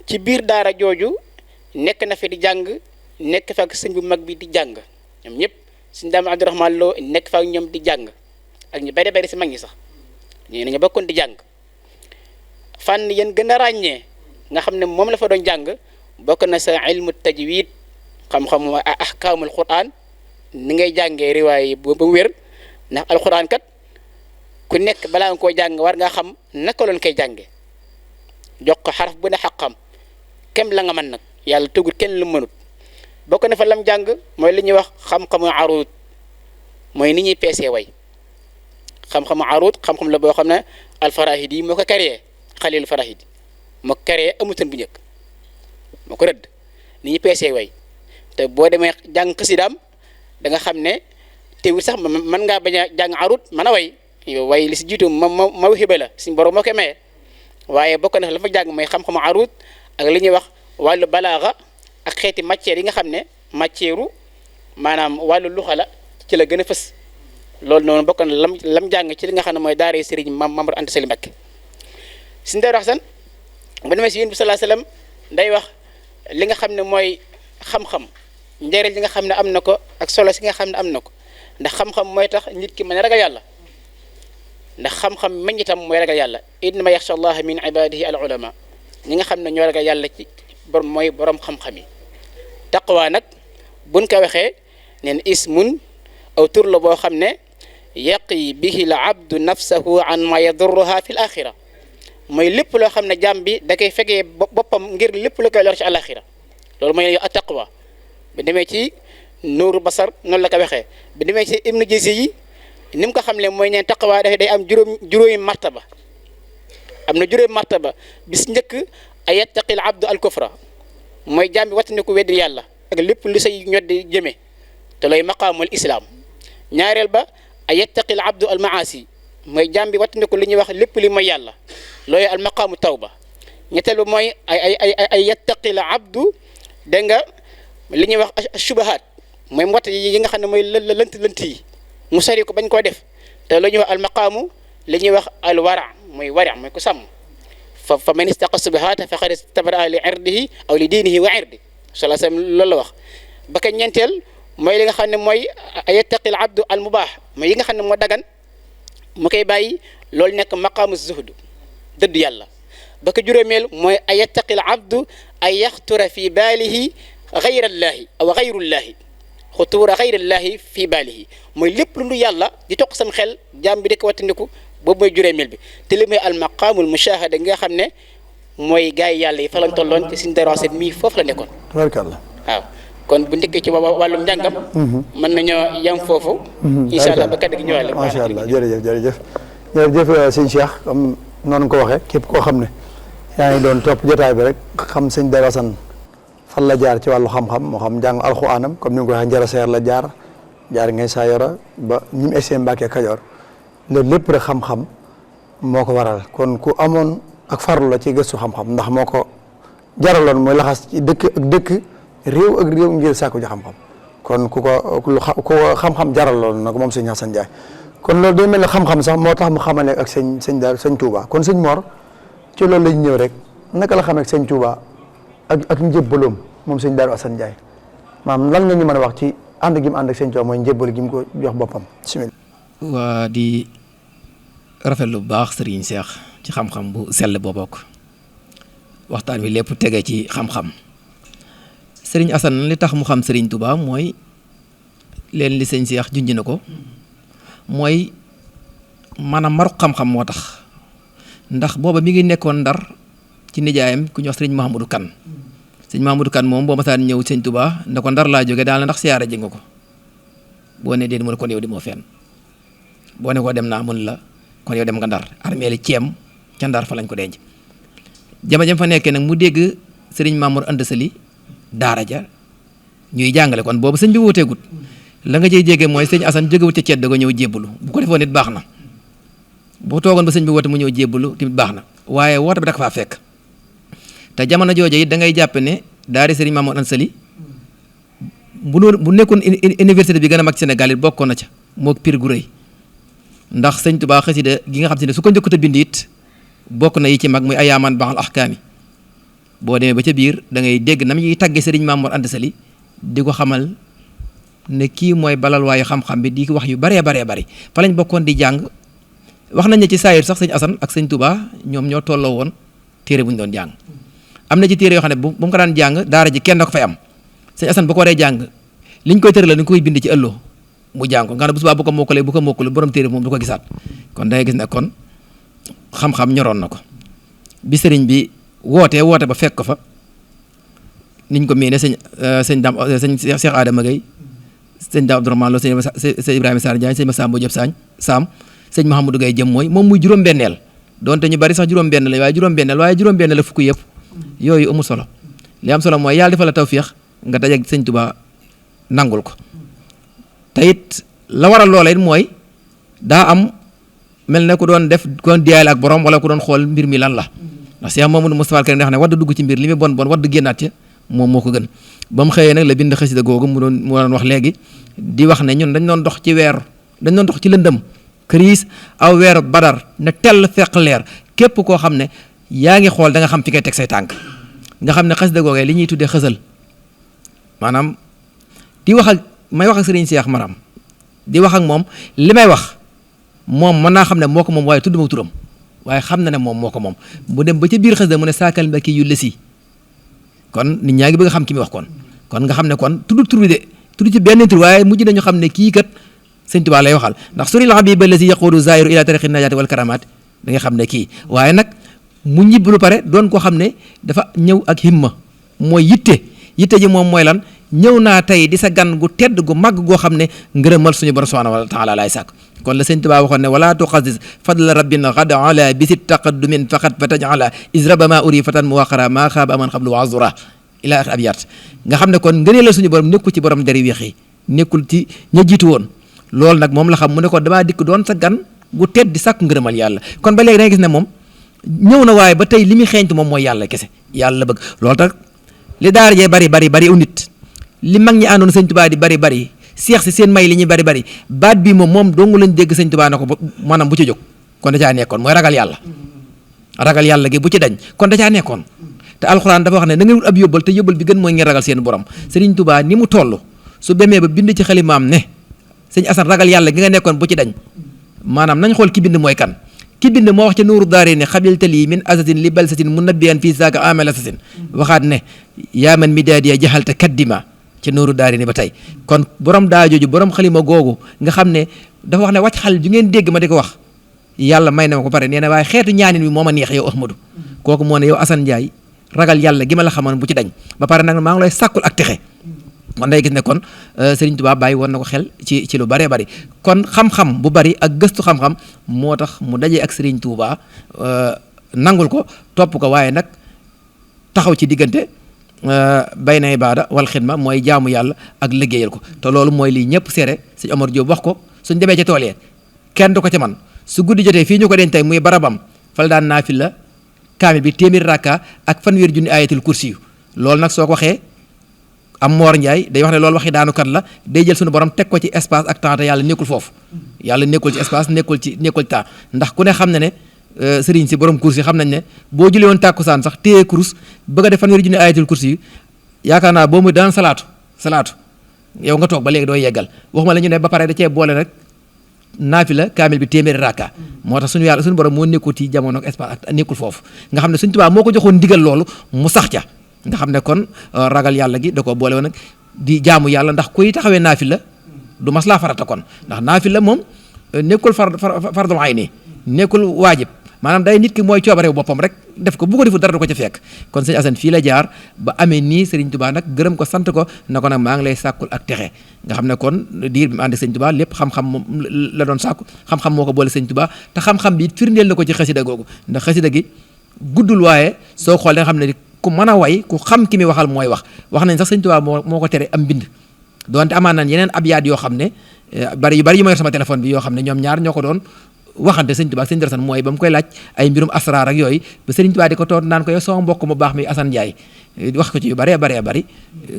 ci biir daara jooju nekk na fi di jàng nekk fa ak sëñ bu mag bi di jàng ñoom ñëpp sëñ Daam Abdourahmane Lo nekk fa ak ñoom di jàng ak ñu bari bari si mag ñi sax ñu ne ñu bokkoon di jàng fànn yéen gën a ràññee nga xam ne moom la fa doon jàng bokk na sa ilmu tajwid xam-xam ahkaamul quran ni ngay jàngee riwaay ba mu wér ndax alquran kat ku nekk balaa nga koo jàng war nga xam naka loon koy jànge jox ko xaraf bu ne xaqam kem la nga mën nag yàlla tëggut kenn lu mënut bokk na fa lam jàng mooy li ñuy wax xam-xamu aruud mooy ni ñuy peesee way xam-xamu aruud xam-xam la boo xam ne alfarahidi yi moo ko créé xalil farahidi moo ko créé amutoon bu njëkk moo ko rëdd ni ñuy peesee way te boo demee jàng xasidaam da nga xam ne teewul sax mën ngaa bañ a jàng aruud mën a way yow way li si jiitu mawhiba la suñu borom moo koy maye waaye bokk na la fa jàng mooy xam-xamu aruud ak li ñuy wax wàllu balaaxa ak xeeti matière yi nga xam ne matière maanaam wàllu luxa la ci la gën a fës loolu noonu bokk na lam jàng ci li nga xam ne mooy daara Sëriñ Mamadou Anta Sali Mbacké suñu Daaru Xasan bu demee si yéen bi sallallahu alayhi wasallam day wax li nga xam ne mooy xam-xam njëriñ li nga xam ne am na ko ak solo si nga xam ne am na ko ndax xam-xam mooy tax nit ki mën a ragal yàlla ndax xam-xam meññitam mooy ragal yàlla innama yaxsha allaha min ibadihi al ulama ñi nga xam ne ñoo ragal yàlla ci borom mooy borom xam-xam yi taqwa nag buñ ko waxee neen ismun aw tur la boo xam ne yaqi bihi al abdu nafsahu an ma yadurruha fi l axira mooy lépp loo xam ne jàmm bi da koy fegee boppam ngir lépp lu koy lor ci alaxira loolu mooy taqwa bi demee ci nuuru basar noonu la ko waxee bi demee ci ibnu jisi yi ni mu ko xam ne mooy neen taqwa day am juróomi martaba am na juróomi martaba bis njëkk a yattaqil abdu al kufra mooy jàmm bi wattandiku weddi yàlla ak lépp lu say ñoddi jëme te looy maqaamul islam ñaareel ba a yattaqil abdu al maasi mooy jàmm bi wattandiku li ñuy wax lépp li mooy yàlla looy al maqaamu tawba ñetteel ba mooy ay yattaqil abdu dégg nga li ñuy wax shubahaat mooy mbott yi nga xam ne mooy lënt yi mu sori ko bañ koo def te lu ñuy wax al maqaamu li ñuy wax al wara mooy ku sàmm fa man istaqa subhaata faqad istabraa li irdihi aw li diinihi wa irdi sallallahu alayhi wasallam loolu la wax ba ka ñeenteel mooy li nga xam ne mooy yattaqil abdu al mubaax mooy yi nga xam ne moo dagan mu koy bàyyi loolu nekk maqaamu zuhd dëddu yàlla ba ka juróomeel mooy yattaqil abdu ay yaxtura fi baalihi gayrallaahi aw gayrullaahi xutuura gayrallaahi fi baalihi mooy lépp lu yàlla di toq sam xel jaam bi di ko wattandiku boobu mooy juróomeel bi te li mooy al maqaamul mushahada nga xam ne mooy gars yi yàlla yi fa lañ tolloon ci suñu daraset mii foofu la nekkoon. tabaarkalla waaw kon bu ndikkee ci wàllum njàngam. mën nañoo yem foofu. incha allah ba kaddu gi ñëwaale. macha allah jërëjëf sëñ Cheikh comme noonu ko waxee képp koo xam ne yaa ngi doon topp jotaay bi rek xam sëñ Darou Assane fan la jaar ci wàllu xam-xam moo xam njàng alxuraanam comme ni nga ko waxee Njara Seer la jaar ngay saa yora ba ñi mu essayé Mbàkke Kajoor loolu lépp rek xam-xam moo ko waral kon ku amoon ak farlu la ci gëstu xam-xam ndax moo ko jaraloon mooy laxas ci dëkk ak dëkk réew ak réew ngir sàkku ji xam-xam kon ku ko xam-xam jaraloon na ko moom sëñ Hassane Ndiaye kon loolu day mel ne xam-xam sax moo tax mu xamale ak sëñ Touba kon sëñ Mor ci loolu lañ ñëw rek naka la xamee ak sëñ Touba ak njëbbaloom moom sëñ Darou Assane Ndiaye maanaam lan nga ñu mën a wax ci ànd gi mu ànd ak sëñ Touba mooy njëbbal gi mu ko jox boppam bismillah. waa di rafetlu bu baax Serigne Cheikh ci xam-xam bu sell boo bokk waxtaan wi lépp tege ci xam-xam Serigne Assane li tax mu xam Serigne Touba mooy leen li sëñ Cheikh junj na ko mooy maanaam maru xam-xam moo tax ndax booba mi ngi nekkoon Ndar ci nijaayam ku ñuy wax Serigne Mahamadou Kane Serigne Mahamadou Kane moom boo masaan ñëw sëñ Touba ne ko Ndar laa jóge daal ndax siyaara ji nga ko boo ne déedéet mu ne kon yow di moo fenn boo ne ko dem naa mun la kon yow dem nga Ndar armée li ceem ca Ndar fa lañ ko denc jama-jam fa nekkee nag mu dégg Serigne Mamour Anta Sali daara ja ñuy jàngale kon boobu sëñ bi wooteegut la nga cey jégee mooy sëñ Assane jógewut ca ceddo ga ñëw jébbalu bu ko defoon nit baax na bu toogoon ba sëñ bi woote mu ñëw jébbalu tamit baax na waaye woote bi da ko faa fekk te jamono jooju it da ngay jàpp ne daara Serigne Mamour Anta Sali bu nekkoon université bi gën a mag Sénégal it bokkoon na ca moo pir gu rëy ndax sëñ Tuubaa xasida gi nga xam si ne su ko njëkkut a bind it bokk na yi ci mag muy ayaaman baaxal ahkaami boo demee ba ca biir da ngay dégg nam ñuy tàggee sëriñ Maam Mor Anta Sali di ko xamal ne kii mooy balal waayu xam-xam bi di ko wax yu baree bari fa lañ bokkoon di jàng wax nañ ne ci saayir sax sëñ Assane ak sëñ Touba ñoom ñoo tolloo woon téere bu ñu doon jàng am na ci téere yoo xam ne bu mu ko daan jàng daara ji kenn da ko fay am sëñ Assane bu ko waree jàng liñ koy tëral la dañ koy bind ci ëlloo mu jàng ko nga xam ne bu subaa bu ko mokkalee borom téere borom ko gisaat kon da ngay gis ne kon xam-xam ñoroon na ko bi sëriñ bi woote ba fekk ko fa niñ ko miine sëñ Cheikh Adama Gueye sëñ Dame Abdourahmane Lo sëñ Ibrahima Sarr Ndiaye sëñ Massamba Diop Sam sëñ Mouhamadou Gueye jëm moom muy juróom-benneel donte ñu bari sax juróom-benn la waaye juróom-benn la fukk yëpp yooyu amul solo li am solo mooy yàlla defal la tawfiix nga dajeeg sëñ Tuubaa nangul ko te it la waral loola it mooy daa am mel ne ku doon def kon diyaale ak borom wala ku doon xool mbir mi lan la ndax Cheikh Mamadou Moustapha Karim wax ne wadd dugg ci mbir li muy bon wadd génnaat ca moom moo ko gën ba mu xëyee nag la bind xasida googu mu doon wax léegi di wax ne ñun dañ doon dox ci lëndëm crise aw weeru badar ne tell fekk leer képp koo xam ne yaa ngi xool da nga xam fi ngay teg say tànk nga xam ne xasida googee li ñuy tuddee xësal maanaam may wax ak sëriñ Cheikh Maram di wax ak moom li may wax moom mën naa xam ne moo ko moom waaye tudd ma turam waaye xam na ne moom moo ko moom mu dem ba ca biir xasida mu ne saakal mbakki yu lësi kon nit ñaa ngi bëgg a xam ki muy wax kon nga xam ne kon tudd tur bi de tudd ci benn tur waaye mujj nañu xam ne kii kat sëñ Tuubaa lay waxal ndax suril habib allazi yaqudu zairu ila tariqi najaati wal karamat da nga xam ne kii waaye nag mu ñibbu lu pare doon koo xam ne dafa ñëw ak himma mooy yitte ji moom mooy lan ñëw naa tey di sa gan gu tedd gu màgg goo xam ne ngërëmal suñu borom subhanahu wa taala laay sàkk kon la sëñ Tuubaa waxoon ne wala tuqasis fadla rabbin gad ala bisit taqaddumin faqat fa tajala israba ma uri fatan muwaqara ma xaaba aman xablu wa azura ila axir abiyat nga xam ne kon ngënee la suñu borom nekkul ci borom deri weex yi nekkul ci ña jiitu woon loolu nag moom la xam mu ne ko damaa dikk doon sa gan gu tedd di sàkku ngërëmal yàlla kon ba léegi da ngay gis ne moom ñëw na waaye ba tey li muy xeeñtu moom mooy yàlla kese yàlla bëgg loolu tax li daara jee bari aw nit li mag ñi àndoon sëñ Tuubaa di bari seex si seen may li ñuy bari baat bi moom dongu lañ dégg sëñ Tuubaa na ko maanaam bu ci jóg kon da caa nekkoon mooy ragal yàlla gi bu ci dañ kon da caa nekkoon te alxuraan dafa wax ne da ngay wut ab yóbbal te yóbbal bi gën mooy ngeen ragal seen borom sëriñ Tuubaa ni mu toll su demee ba bind ci xalimaam ne sëñ Asan ragal yàlla gi nga nekkoon bu ci dañ maanaam nañ xool ki bind mooy kan ki bind moo wax ca nuuru daare ne xabiltali min asatin li balsatin munabbiyan fii saaka amal asasin waxaat ne yaa man midaadiya jaxalta kaddima ci nuuru daare ni ba tey kon borom daa jooju borom xalima googu nga xam ne dafa wax ne wàcc xal ju ngeen dégg ma di ko wax yàlla may na ma ko pare nee na waaye xeetu ñaanin bi moo ma neex yow Ahmadou kooku moo ne yow Assane Ndiaye ragal yàlla gi ma la xamoon bu ci dañ ba pare nag maa ngi lay sàkkul ak texe kon day gis ne kon Serigne Touba bàyyi woon na ko xel ci lu bëree bëri kon xam-xam bu bëri ak gëstu xam-xam moo tax mu dajee ak Serigne Touba nangul ko topp ko waaye nag taxaw ci diggante bayna ibaada wal xidma mooy jaamu yàlla ak liggéeyal ko te loolu mooy lii ñëpp seere sëñ Omar Diop wax ko suñ demee ca tool yi kenn du ko ca man su guddi jotee fii ñu ko den tey muy barabam fal daan naafila kaamil bi téeméeri rakka ak fanweeri junni ayatul kursi yu loolu nag soo ko waxee am Moor Njaay day wax ne loolu waxi daanukat la day jël suñu borom teg ko ci espace ak temps te yàlla nekkul foofu yàlla nekkul ci espace nekkul ci temps ndax ku ne xam ne sëriñ si borom kursi xam nañ ne boo jëlee woon tàkkusaan sax téye kurus bëgg a def fanweeri junni ayatul kursi yu yaakaar naa boo muy daan salaatu yow nga toog ba léegi doo yeggal waxuma la ñu ne ba pare da cee boole rek naafila kaamil bi téeméeri rakka moo tax suñu borom moo nekkul ci jamono ak espace ak nekkul foofu nga xam ne Sëriñ Tuubaa moo ko joxoon ndigal loolu mu sax ca nga xam ne kon ragal yàlla gi da koo boole woon nag di jaamu yàlla ndax kuy taxawee naafila du mas laa farata kon ndax naafila moom nekkul fardul ayni nekkul waajib maanaam day nit ki mooy coobarewu boppam rek def ko bu ko defu dara du ko ca fekk kon sëñ Assane fii la jaar ba amee nii Serigne Touba nag gërëm ko sant ko na ko nag maa ngi lay sàkkul ak texe nga xam ne kon diir bi mu ànd Serigne Touba lépp xam-xam moom la doon sàkku xam-xam moo ko boole Serigne Touba te xam-xam bi firndeel na ko ci xasida googu ndax xasida gi guddul waaye soo xool da nga xam ne ku mën a way ku xam ki mi waxal mooy wax nañ sax Serigne Touba moo ko tere am bind donte amaan nañ yeneen abyaat yoo xam ne yu bari yu ma yor sama téléphone bi yoo xam ne ñoom ñaar ñoo ko doon waxante Sëñ Tuubaa Sëñ Assane mooy ba mu koy laaj ay mbirum asraar ak yooyu ba Sëriñ Tuubaa di ko toog naan ko yow sama mbokk mu baax mi Assane Ndiaye wax ko ci yu bëree bëri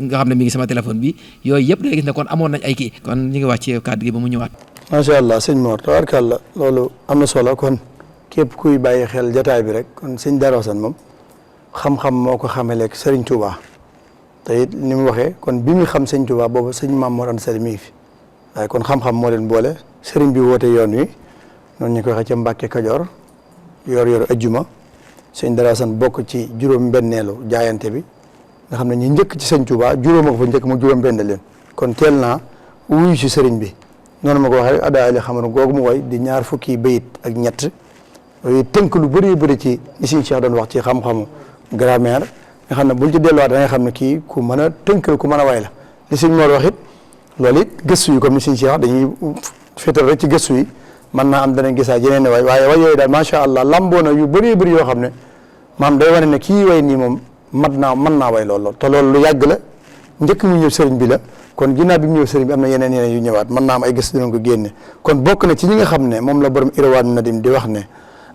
nga xam ne mi ngi sama téléphone bi yooyu yëpp da ngay gis ne kon amoon nañ ay kii kon ñu ngi wàcc kàddu gi ba mu ñëwaat. macha allah sëñ Mor tabaarkalla loolu am na solo kon képp kuy bàyyi xel jataay bi rek kon sëñ Darou Assane moom xam-xam moo ko xameleeg Serigne Touba te it ni mu waxee kon bi muy xam sëñ Touba boobu sëñ Maam Mor Anta Sali mi ngi fi waaye kon xam-xam moo leen boole Serigne bi woote yoon wi noonu ñu ko waxee ca Mbàkke Kajoor yor ajjuma sëñ Dara Assane bokk ci juróom-benneelu jaayante bi nga xam ne ñi njëkk ci sëñ Touba juróom ko fa njëkk mu juróom-benn leen kon teel naa wuyu si Serigne bi noonu ma ko waxee rek Ada Ali Xamar googu mu woy di ñaar fukki bayit ak ñett yooyu tënk lu bëri ci li sëñ Cheikh doon wax ci xam-xamu grammaire nga xam ne buñ ci delluwaat da nga xam ne kii ku mën a tënk ku mën a way la li sëñ Mor wax it loolu it gëstu yi comme ni sëñ Cheikh dañuy féetal rek ci gëstu yi mën naa am danañ gisaa yeneen ne way waaye way yooyu daal macha allah lamboo na yu bëri yoo xam ne maam day wane ne kii way nii moom mën naa way lool te loolu lu yàgg la njëkk mu ñëw sëriñ bi la kon ginnaaw bi mu ñëw sëriñ bi am na yeneen yu ñëwaat mën naa am ay gëstu dinañ ko génne kon bokk na ci ñi nga xam ne moom la borom Irwaan Nadim di wax ne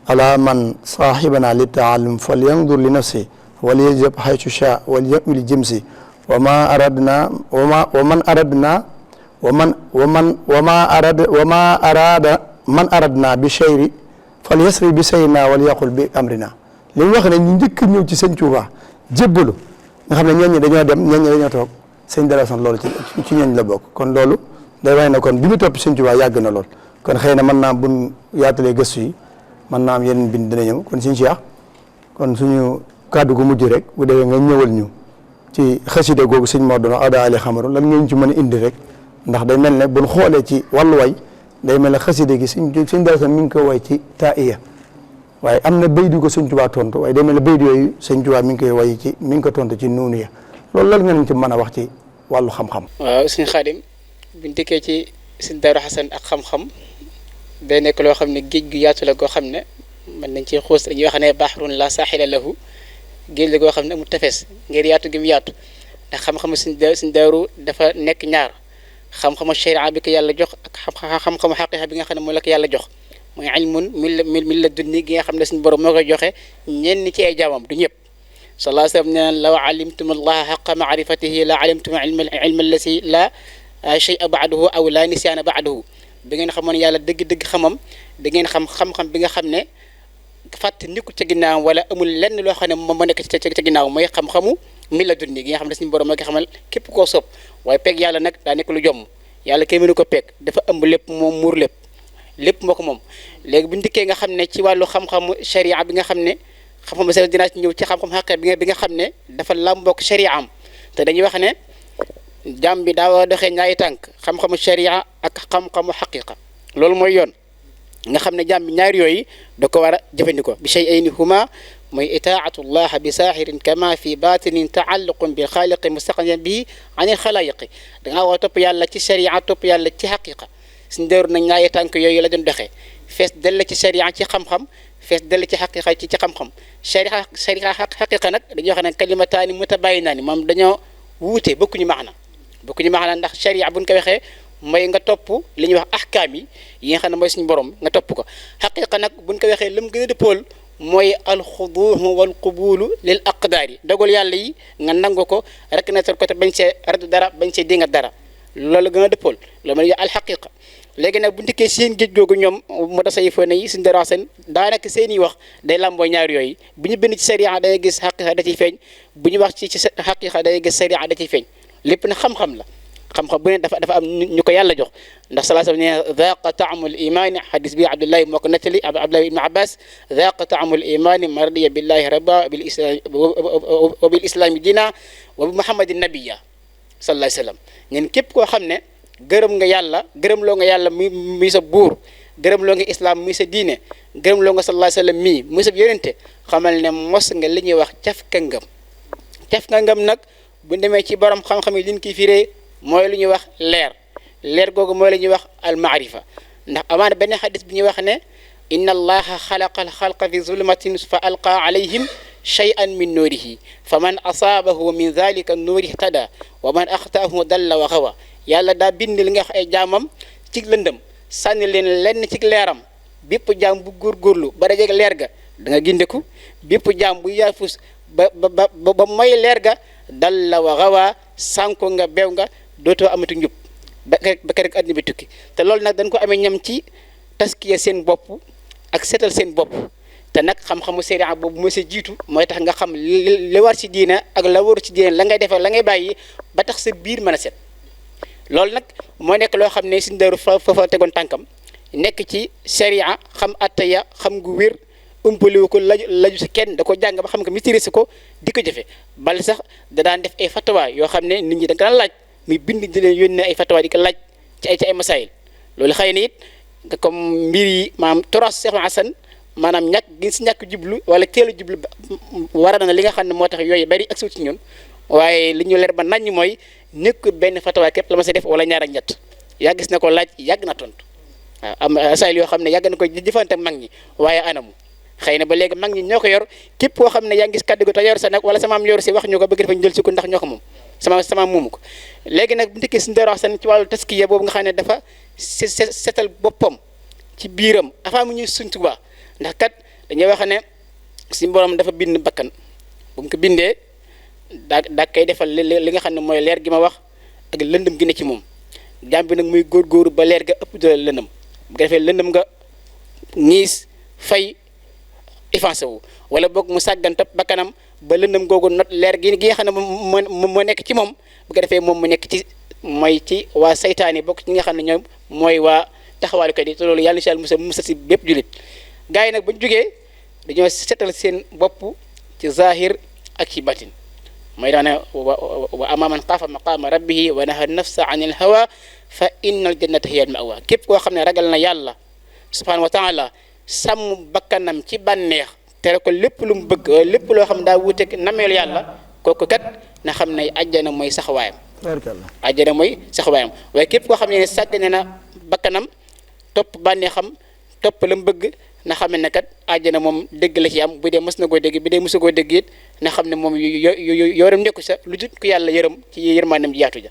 ala man sahibana li taallum fal yandur li nafsi wal yajab haytu sha wal yamil jimsi wa ma aradna man aradna bi shayri fal yasri bi sayrina wal yaqul bi amrina li mu wax ne ñu njëkk ñëw ci sëñ Tuuba jébbalu nga xam ne ñeen ñi dañoo dem ñeen ñi dañoo toog sëñ Dara Assane loolu ci ñooñ la bokk kon loolu day wane ne kon bi mu topp sëñ Tuuba yàgg na lool kon xëy na mën naa buñ yaatalee gëstu yi mën naa am yeneen bind dina ñëw kon sëñ Cheikh kon suñu kàddu gu mujj rek bu dee nga ñëwal ñu ci xasida googu sëñ Mor doon Ada Ali Xamaru lan ngeen ci mën a indi rek ndax day mel ne buñ xoolee ci wàllu way day mel ne xasida gi sëñ Dara Assane mi ngi ko way ci taiya waaye am na baydu ko sëñ Tuubaa tontu waaye day mel ne baydu yooyu sëñ Tuubaa mi ngi koy way ci mi ngi ko tontu ci nuunu ya loolu lan ngeen ci mën a wax ci wàllu xam-xam. waaw sëñ Xaadim buñ dikkee ci sëñ Daaru Xasan ak xam-xam day nekk loo xam ne géej gu yaatu la goo xam ne mën nañ ci xuus dañuy wax ne bahrun la saaxila lahu géej la goo xam ne amul tefes ngir yaatu gi mu yaatu ndax xam-xamu sëñ Daaru dafa nekk ñaar xam-xamu sharia bi ko yàlla jox ak xam-xamu xaqiqa bi nga xam ne mooy la ko yàlla jox mooy ilmun min la dunni gi nga xam ne suñu borom moo koy joxe ñenn ci ay jaamam du ñëpp sallallahu alayhi wa sallam nee na law alimtum allaha xaqa maarifatihi la alimtum ilma allasi la shay'a ba'dahu aw la nisyaana ba'dahu bi ngeen xamoon yàlla dëgg-dëgg xamam da ngeen xam-xam bi nga xam ne fàtt nikkul ca ginnaaw wala amul lenn loo xam ne moom moo nekk ca ginnaaw mooy xam-xamu min la dunni gi nga xam ne suñu borom moo koy xamal képp koo soob waaye peeg yàlla nag daa nekk lu jomm yàlla kay mënu ko peeg dafa ëmb lépp moom muur lépp moo ko moom léegi bu ñu dikkee nga xam ne ci wàllu xam-xamu sharia bi nga xam ne xam-xam sel dinaa ci ñëw ci xam-xam xaqe bi nga xam ne dafa làmbook sharia am te dañuy wax ne jàmm bi daa war a doxee ñaari tànk xam-xamu sharia ak xam-xamu xaqiqa loolu mooy yoon nga xam ne jàmm bi ñaari yooyu da ko war a jëfandikoo bi shay'ayni huma mooy itaatullah bi saahirin kama fi batinin taalluqun bil xaaliqi mustaqniyan bihi anil xalaayiqi dangaa war a topp yàlla ci sharia topp yàlla ci xaqiqa suñ déeru nañ ñaari tànk yooyu la doon doxee fees dell ci sharia ci xam-xam fees dell ci xaqiqa ci xam-xam sharia xaqiqa nag dañuy wax ne kalimataani mutabayinaani moom dañoo wuute bokkuñu maana ndax sharia buñ ko waxee mooy nga topp li ñuy wax ahkaam yi nga xam ne mooy suñu borom nga topp ko xaqiqa nag buñ ko waxee lam gën a dëppool mooy alxuduuhu wal qubulu lil aqdaar yi dogal yàlla yi nga nangu ko rek na sa côté bañ see radu dara bañ see dinga dara loolu gën a dëppool loolu mooy alxaqiqa léegi nag bu ndikkee seen géej googu ñoom mu tasawufoon yi suñu dara seen daanaka seen i wax day làmboo ñaar yooyu bu ñu bind ci sharia day gis xaqiqa da ciy feeñ bu ñu wax ci xaqiqa day gis sharia da ciy feeñ lépp na xam-xam la xam-xam bu ne dafa am ñu ko yàlla jox ndax salaa sallam ne daaqa taamul imaani xadis bi Abdullahi moo ko nettali Abdullahi ibnu Abbas daaqa taamul imaani mardiya billahi rabba wa bil islami dina wa bi muhammadin nabiya sallallahu alayhi wa sallam ñeen képp koo xam ne gërëm nga yàlla gërëm loo nga yàlla muy sa buur gërëm loo nga islam muy sa diine gërëm loo nga sallallahu alayhi wa sallam mii muy sa yonente xamal ne mos nga li ñuy wax caf ka ngëm nag bu demee ci borom xam-xam yi liñ koy firee mooy lu ñuy wax leer googu mooy la ñuy wax al maarifa ndax amaana benn xadis bi ñuy wax ne inna allaha xalaqa al xalqa fi zulmatin fa alqa alayhim shay'an min nuurihi fa man asaabahu min dhalika nuuri ihtada wa man axtaahu dalla wa xawa yàlla daa bind li nga wax ay jaamam ci lëndëm sànni leen lenn ci leeram bépp jaam bu góorgóorlu ba dajeeg leer ga da nga gindeku bépp jaam bu yaafus ba mooy leer ga dalla wa xawa sànko nga beew nga dootoo amatu njub ba keroog àddina bi tukki te loolu nag dañ ko amee ñam ci taskiya seen bopp ak seetal seen bopp te nag xam-xamu sariya boobu moo si jiitu mooy tax nga xam li war ci diina ak la waru ci diina la ngay defee la ngay bàyyi ba tax sa biir mën a set loolu nag moo nekk loo xam ne suñu Daaru fa tegoon tànkam nekk ci sariya xam attaya xam gu wér umpaliwu ko laju si kenn da ko jàng ba xam ko maîtriser ko di ko jëfe bal sax da daan def ay fatawa yoo xam ne nit ñi da nga daan laaj muy bind di leen yónnee ay fatawa di ko laaj ci ay masaayil loolu xëy na it comme mbir yi maanaam toras Cheikh Hassane maanaam ñàkk gi si ñàkk jublu wala teel a jublu war na li nga xam ne moo tax yooyu bari ak ci ñun waaye li ñu leer ba naññ mooy nekkul benn fatawa képp la ma sa def wala ñaar ak ñett yaa gis na ko laaj yàgg na tontu waaw am masaayil yoo xam ne yàgg na ko jëfante mag ñi waaye anamu xëy na ba léegi mag ñi ñoo ko yor képp koo xam ne yaa ngi gis kàddu gi te yor sa nag wala sama am yor si wax ñu ko bëgg dafa ñu jël si ko ndax ñoo ko moom sama moomu ko léegi nag bu njëkkee suñu Daaru Hassane ci wàllu taskiya boobu nga xam ne dafa setal boppam ci biiram avant mu ñuy Sëñ Tuubaa ndax kat dañuy wax ne suñu borom dafa bind bakkan bu mu ko bindee daa koy defal li nga xam ne mooy leer gi ma wax ak lëndëm gi ne ci moom jaam bi nag muy góorgóoru ba leer ga ëpp doole lëndëm bu ko defee lëndëm nga ñiis fay effacé wu wala boog mu sàggan topp bakkanam ba lëndëm googu not leer gi nga xam ne moo nekk ci moom bu ko defee moom mu nekk ci mooy ci waa saytaan yi bokk ci nga xam ne ñoom mooy waa taxawaalukat yi te loolu yàlla incha allah musa si bépp julit gars yi nag bañ jógee dañoo setal seen bopp ci zahir ak ci batin mooy daa ne wa amma man xaafa maqaama rabbihi wa naha nafsa an il hawa fa inna al jannata hiya al mawa képp koo xam ne ragal na yàlla subhanahu wa taala sàmm bakkanam ci bànneex tere ko lépp lu mu bëgg lépp loo xam daa wuuteeg nameelu yàlla kooku kat na xam ne àjjana mooy saxawaayam àjjana mooy saxawaayam waaye képp koo xam ne sàggane na bakkanam topp bànneexam topp la mu bëgg na xam ne kat àjjana moom dégg la ci am bu dee mës na koo dégg bu dee mësu koo dégg it na xam ne moom yoram nekku sa lu jut ku yàlla yërëm ci yërmaanam ji yaatu ja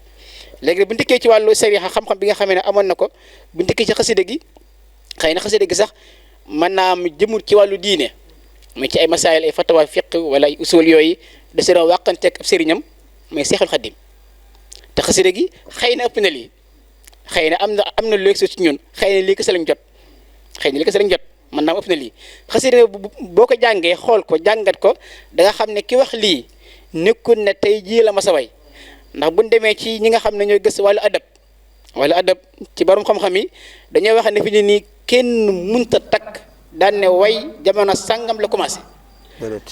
léegi bu ndikkee ci wàllu sariya xam-xam bi nga xamee ne amoon na ko bu ndikkee ci xasida gi xëy na xasida gi sax mën naa am jëmul ci wàllu diine muy ci ay masaayil ay fatawa fiq wala ay usul yooyu da si doon wàqanteeg ab sëriñam mais Seexul Xadim te xasida gi xëy na ëpp na lii xëy na am na lu yegg ci ñun xëy na lii kese lañ jot xëy na lii kese lañ jot mën naa ëpp na lii xasida boo ko jàngee xool ko jàngat ko da nga xam ne ki wax lii nekkul ne tey jii la ma sa way ndax buñ demee ci ñi nga xam ne ñooy gës wàllu adab ci borom xam-xam yi dañoo wax ne fi ne nii kenn munta takk daan ne way jamono sàngam la commencé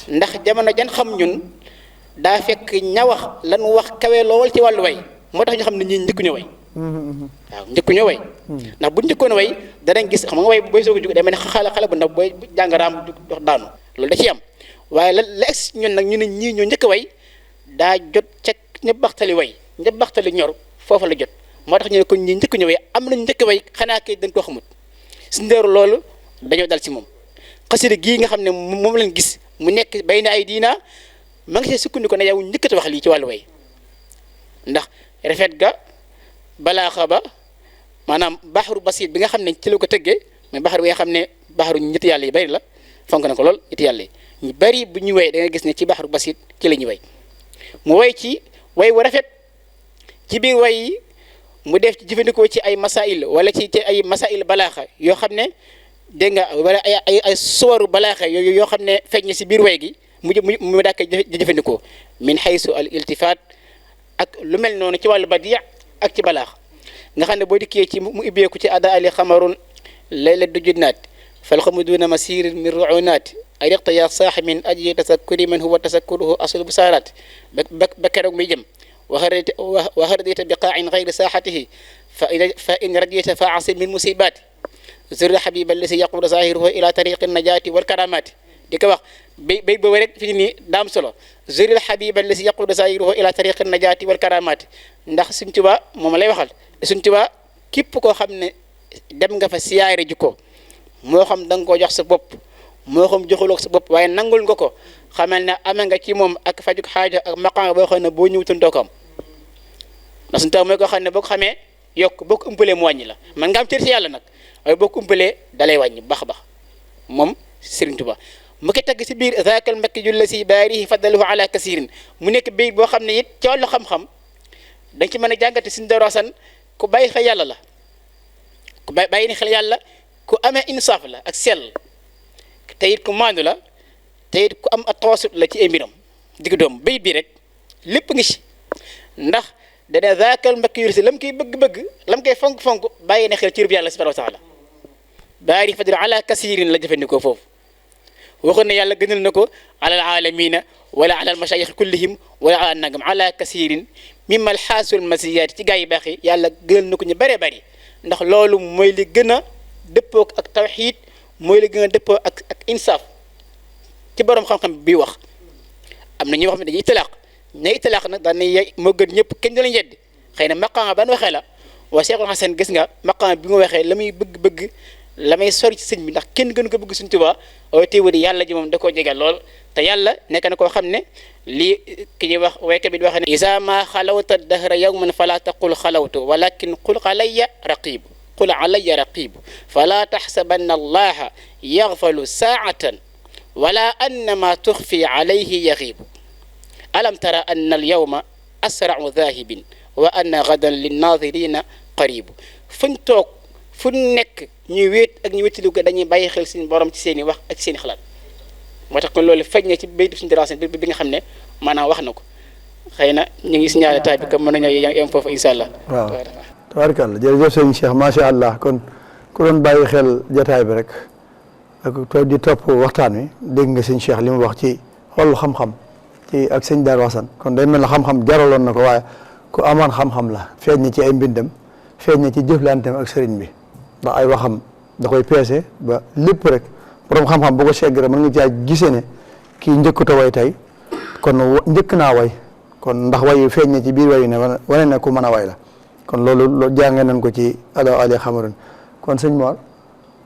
ndax jamono jan xam ñun daa fekk ña wax lan wax kawe lool ci wàllu way moo tax ñu xam ne ñii njëkkuñu way waaw njëkkuñu way ndax bu njëkkoon way danañ gis xam nga way booy soog a jóg day mel ne xale bu ndaw booy jàng raam dox daanu loolu da ciy am waaye la ex ñun nag ñu ne ñii ñoo njëkk a way daa jot ca ñëpp baxtali way ñëpp baxtali ñor foofa la jot moo tax ñu ne kon ñii njëkkuñu way am nañ njëkk a way xanaa kay dañ koo xamut si ndeeru loolu dañoo dal ci moom xasida gii nga xam ne moom lañ gis mu nekk bay na ay diina ma ngi see sukkandiku ne yow njëkkati wax lii ci wàllu way ndax rafet ga balaaxa ba maanaam baxaru basit bi nga xam ne ci la ko tëggee mais baxaru bi nga xam ne baxaru ñetti yàlla yi bari la fonk na ko lool ñetti yàlla yi ñu bari bu ñu way da nga gis ne ci baxaru basit ci la ñuy way mu way ci way wu rafet ci biir way yi mu def ci jëfandikoo ci ay masail wala ci ay masail balaaxa yoo xam ne dégg nga wala ay suwaru balaaxa yoo xam ne feeñ na si biir way gi mu daa koy jëfandikoo min xaysu al iltifaat ak lu mel noonu ci wàllu badiya ak ci balaax nga xam ne boo dikkee ci mu ibbeeku ci ada ali xamarun layla dujudnaat fal xamu duna masirin min ruunaat ay riqta ya saaxi min ajli tasakkuri man huwa tasakkuruhu aslu bu saaraat ba keroog muy jëm wa hardita biqaain gayri saaxatihi fa in radita fa asim min musibaati zurri xabiba allasi yaqudu zahiruhu ila tariqi najaati wal karamaati di ko wax bay boobu rek fi nii daam solo zurri xabiba allasi yaqudu zahiruhu ila tariqi najaati wal karamaati ndax Sëñ Tuubaa moom lay waxal Sëñ Tuubaa képp koo xam ne dem nga fa siyaare ji ko moo xam da nga koo jox sa bopp moo xam joxuloo sa bopp waaye nangul nga ko xamal ne amee nga ci moom ak fajuk xaaja ak maqaam boo xam ne boo ñëwutoon doo ko am ndax Sëñ Tuubaa mooy koo xam ne boo ko xamee yokk boo ko umpalee mu wàññi la man nga am cër si yàlla nag waaye boo ko umpalee dalay wàññi baax a baax moom Sëriñ Tuubaa mu koy tagg si biir zaakal makki julla si baarihi faddaluhu ala kasirin mu nekk biir boo xam ne it ci wàllu xam-xam dañ ci mën a jàngate Sëñ Daaru Hassane ku bàyyi xel yàlla la ku bàyyi ni xel yàlla ku amee insaaf la ak sell te it ku maandu la te it ku am tawassut la ci ay mbiram digg doom bayit bi rek lépp ngi ci ndax dana zaakal mbakki yursi lam koy bëgg-bëgg lam koy fonk-fonk bàyyi na xel ci rub yàlla subhanahu wa taala baari fadl ala kasirin la jëfandikoo foofu waxoon ne yàlla gënal na ko alal alamina wala alal mashayikh kullihim wala ala nangam ala kasirin mimma alxaasul masiyaati ci gaa yi baax yi yàlla gënal na ko ñu bëree bëri ndax loolu mooy li gën a dëppoo ak tawxiid mooy li gën a dëppoo ak insaaf ci borom xam-xam bi wax am na ñoo xam ne dañuy itilaq ña itilaq nag daan nañ moo gën ñëpp kenn du lañ yeddi xëy na maqaama ban waxee la waa Cheikhul Hasan gis nga maqaama bi mu waxee la muy bëgg-bëgg la may sori ci sëñ bi ndax kenn gënu ko bëgg Sëñ Tuubaa waaye teewul yàlla ji moom da koo jege lool te yàlla nekk na koo xam ne lii ki ñuy wax waykat bi di waxee ne isa ma xalawta dahra yawman fala taqul xalawtu walakin qul alayya raqibu qul alayya raqibu fala taxsabanna allaha yaxfalu saatan wala anna ma tuxfi alayhi yaxibu alam tara anna alyawma asrau dhahibin wa anna gadan linnadirina qaribu fuñ toog fu nekk ñuy wéet ak ñu wéttali ko dañuy bàyyi xel suñu borom ci seen i wax ak seen i xalaat moo tax kon loolu feeñ na ci baytu suñu déracé bi nga xam ne maanaam wax na ko xëy na ñu ngi signalé taay bi comme mën nañoo yem foofu incha allah. waaw tabaarkalla jërëjëf sëñ Cheikh macha allah kon ku doon bàyyi xel jotaay bi rek ak di topp waxtaan wi dégg nga sëñ Cheikh li mu wax ci xool xam-xam ci ak sëñ Darou Assane kon day mel ne xam-xam jaraloon na ko waaye ku amoon xam-xam la feeñ na ci ay mbindam feeñ na ci jëflanteem ak sëriñ bi. ndax ay waxam da koy peese ba lépp rek borom xam-xam bu ko segg rek mën nga caa gisee ne kii njëkkut a way tey kon njëkk naa way kon ndax way feeñ na ci biir wayu ne wane ne ku mën a way la kon loolu jàngee nañ ko ci ali xamarun kon sëñ Mor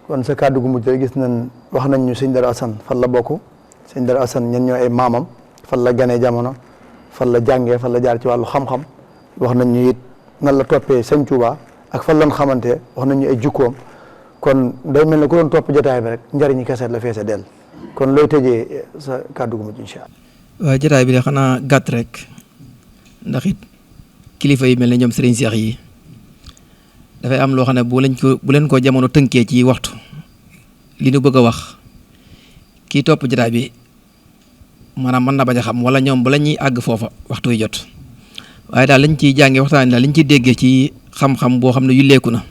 kon sa kàddu gu mujj gis nañ wax nañ ñu sëñ Darou Assane fan la bokk sëñ Darou Assane ñen ñoo ay maamam fan la ganee jamono fan la jàngee fan la jaar ci wàllu xam-xam wax nañ ñu it nan la toppee sëñ Touba ak fan lañ xamante wax nañu ay jukkoom kon day mel ne ku doon topp jotaay bi rek njëriñu keseet la feese dell kon looy tëjee sa kàddu gu mujj incha allah. waaw jotaay bi de xanaa gàtt rek ndax it kilifa yi mel ne ñoom Serigne Cheikh yi dafay am loo xam ne bu leen ko jamono tënkee ci waxtu li nu bëgg a wax kii topp jotaay bi maanaam mën na bañ a xam wala ñoom bu la ñuy àgg foofa waxtu wi jot waaye daal lañ ciy jàngee waxtaan daal liñ ciy déggee ci. xam-xam boo xam ne yulleeku na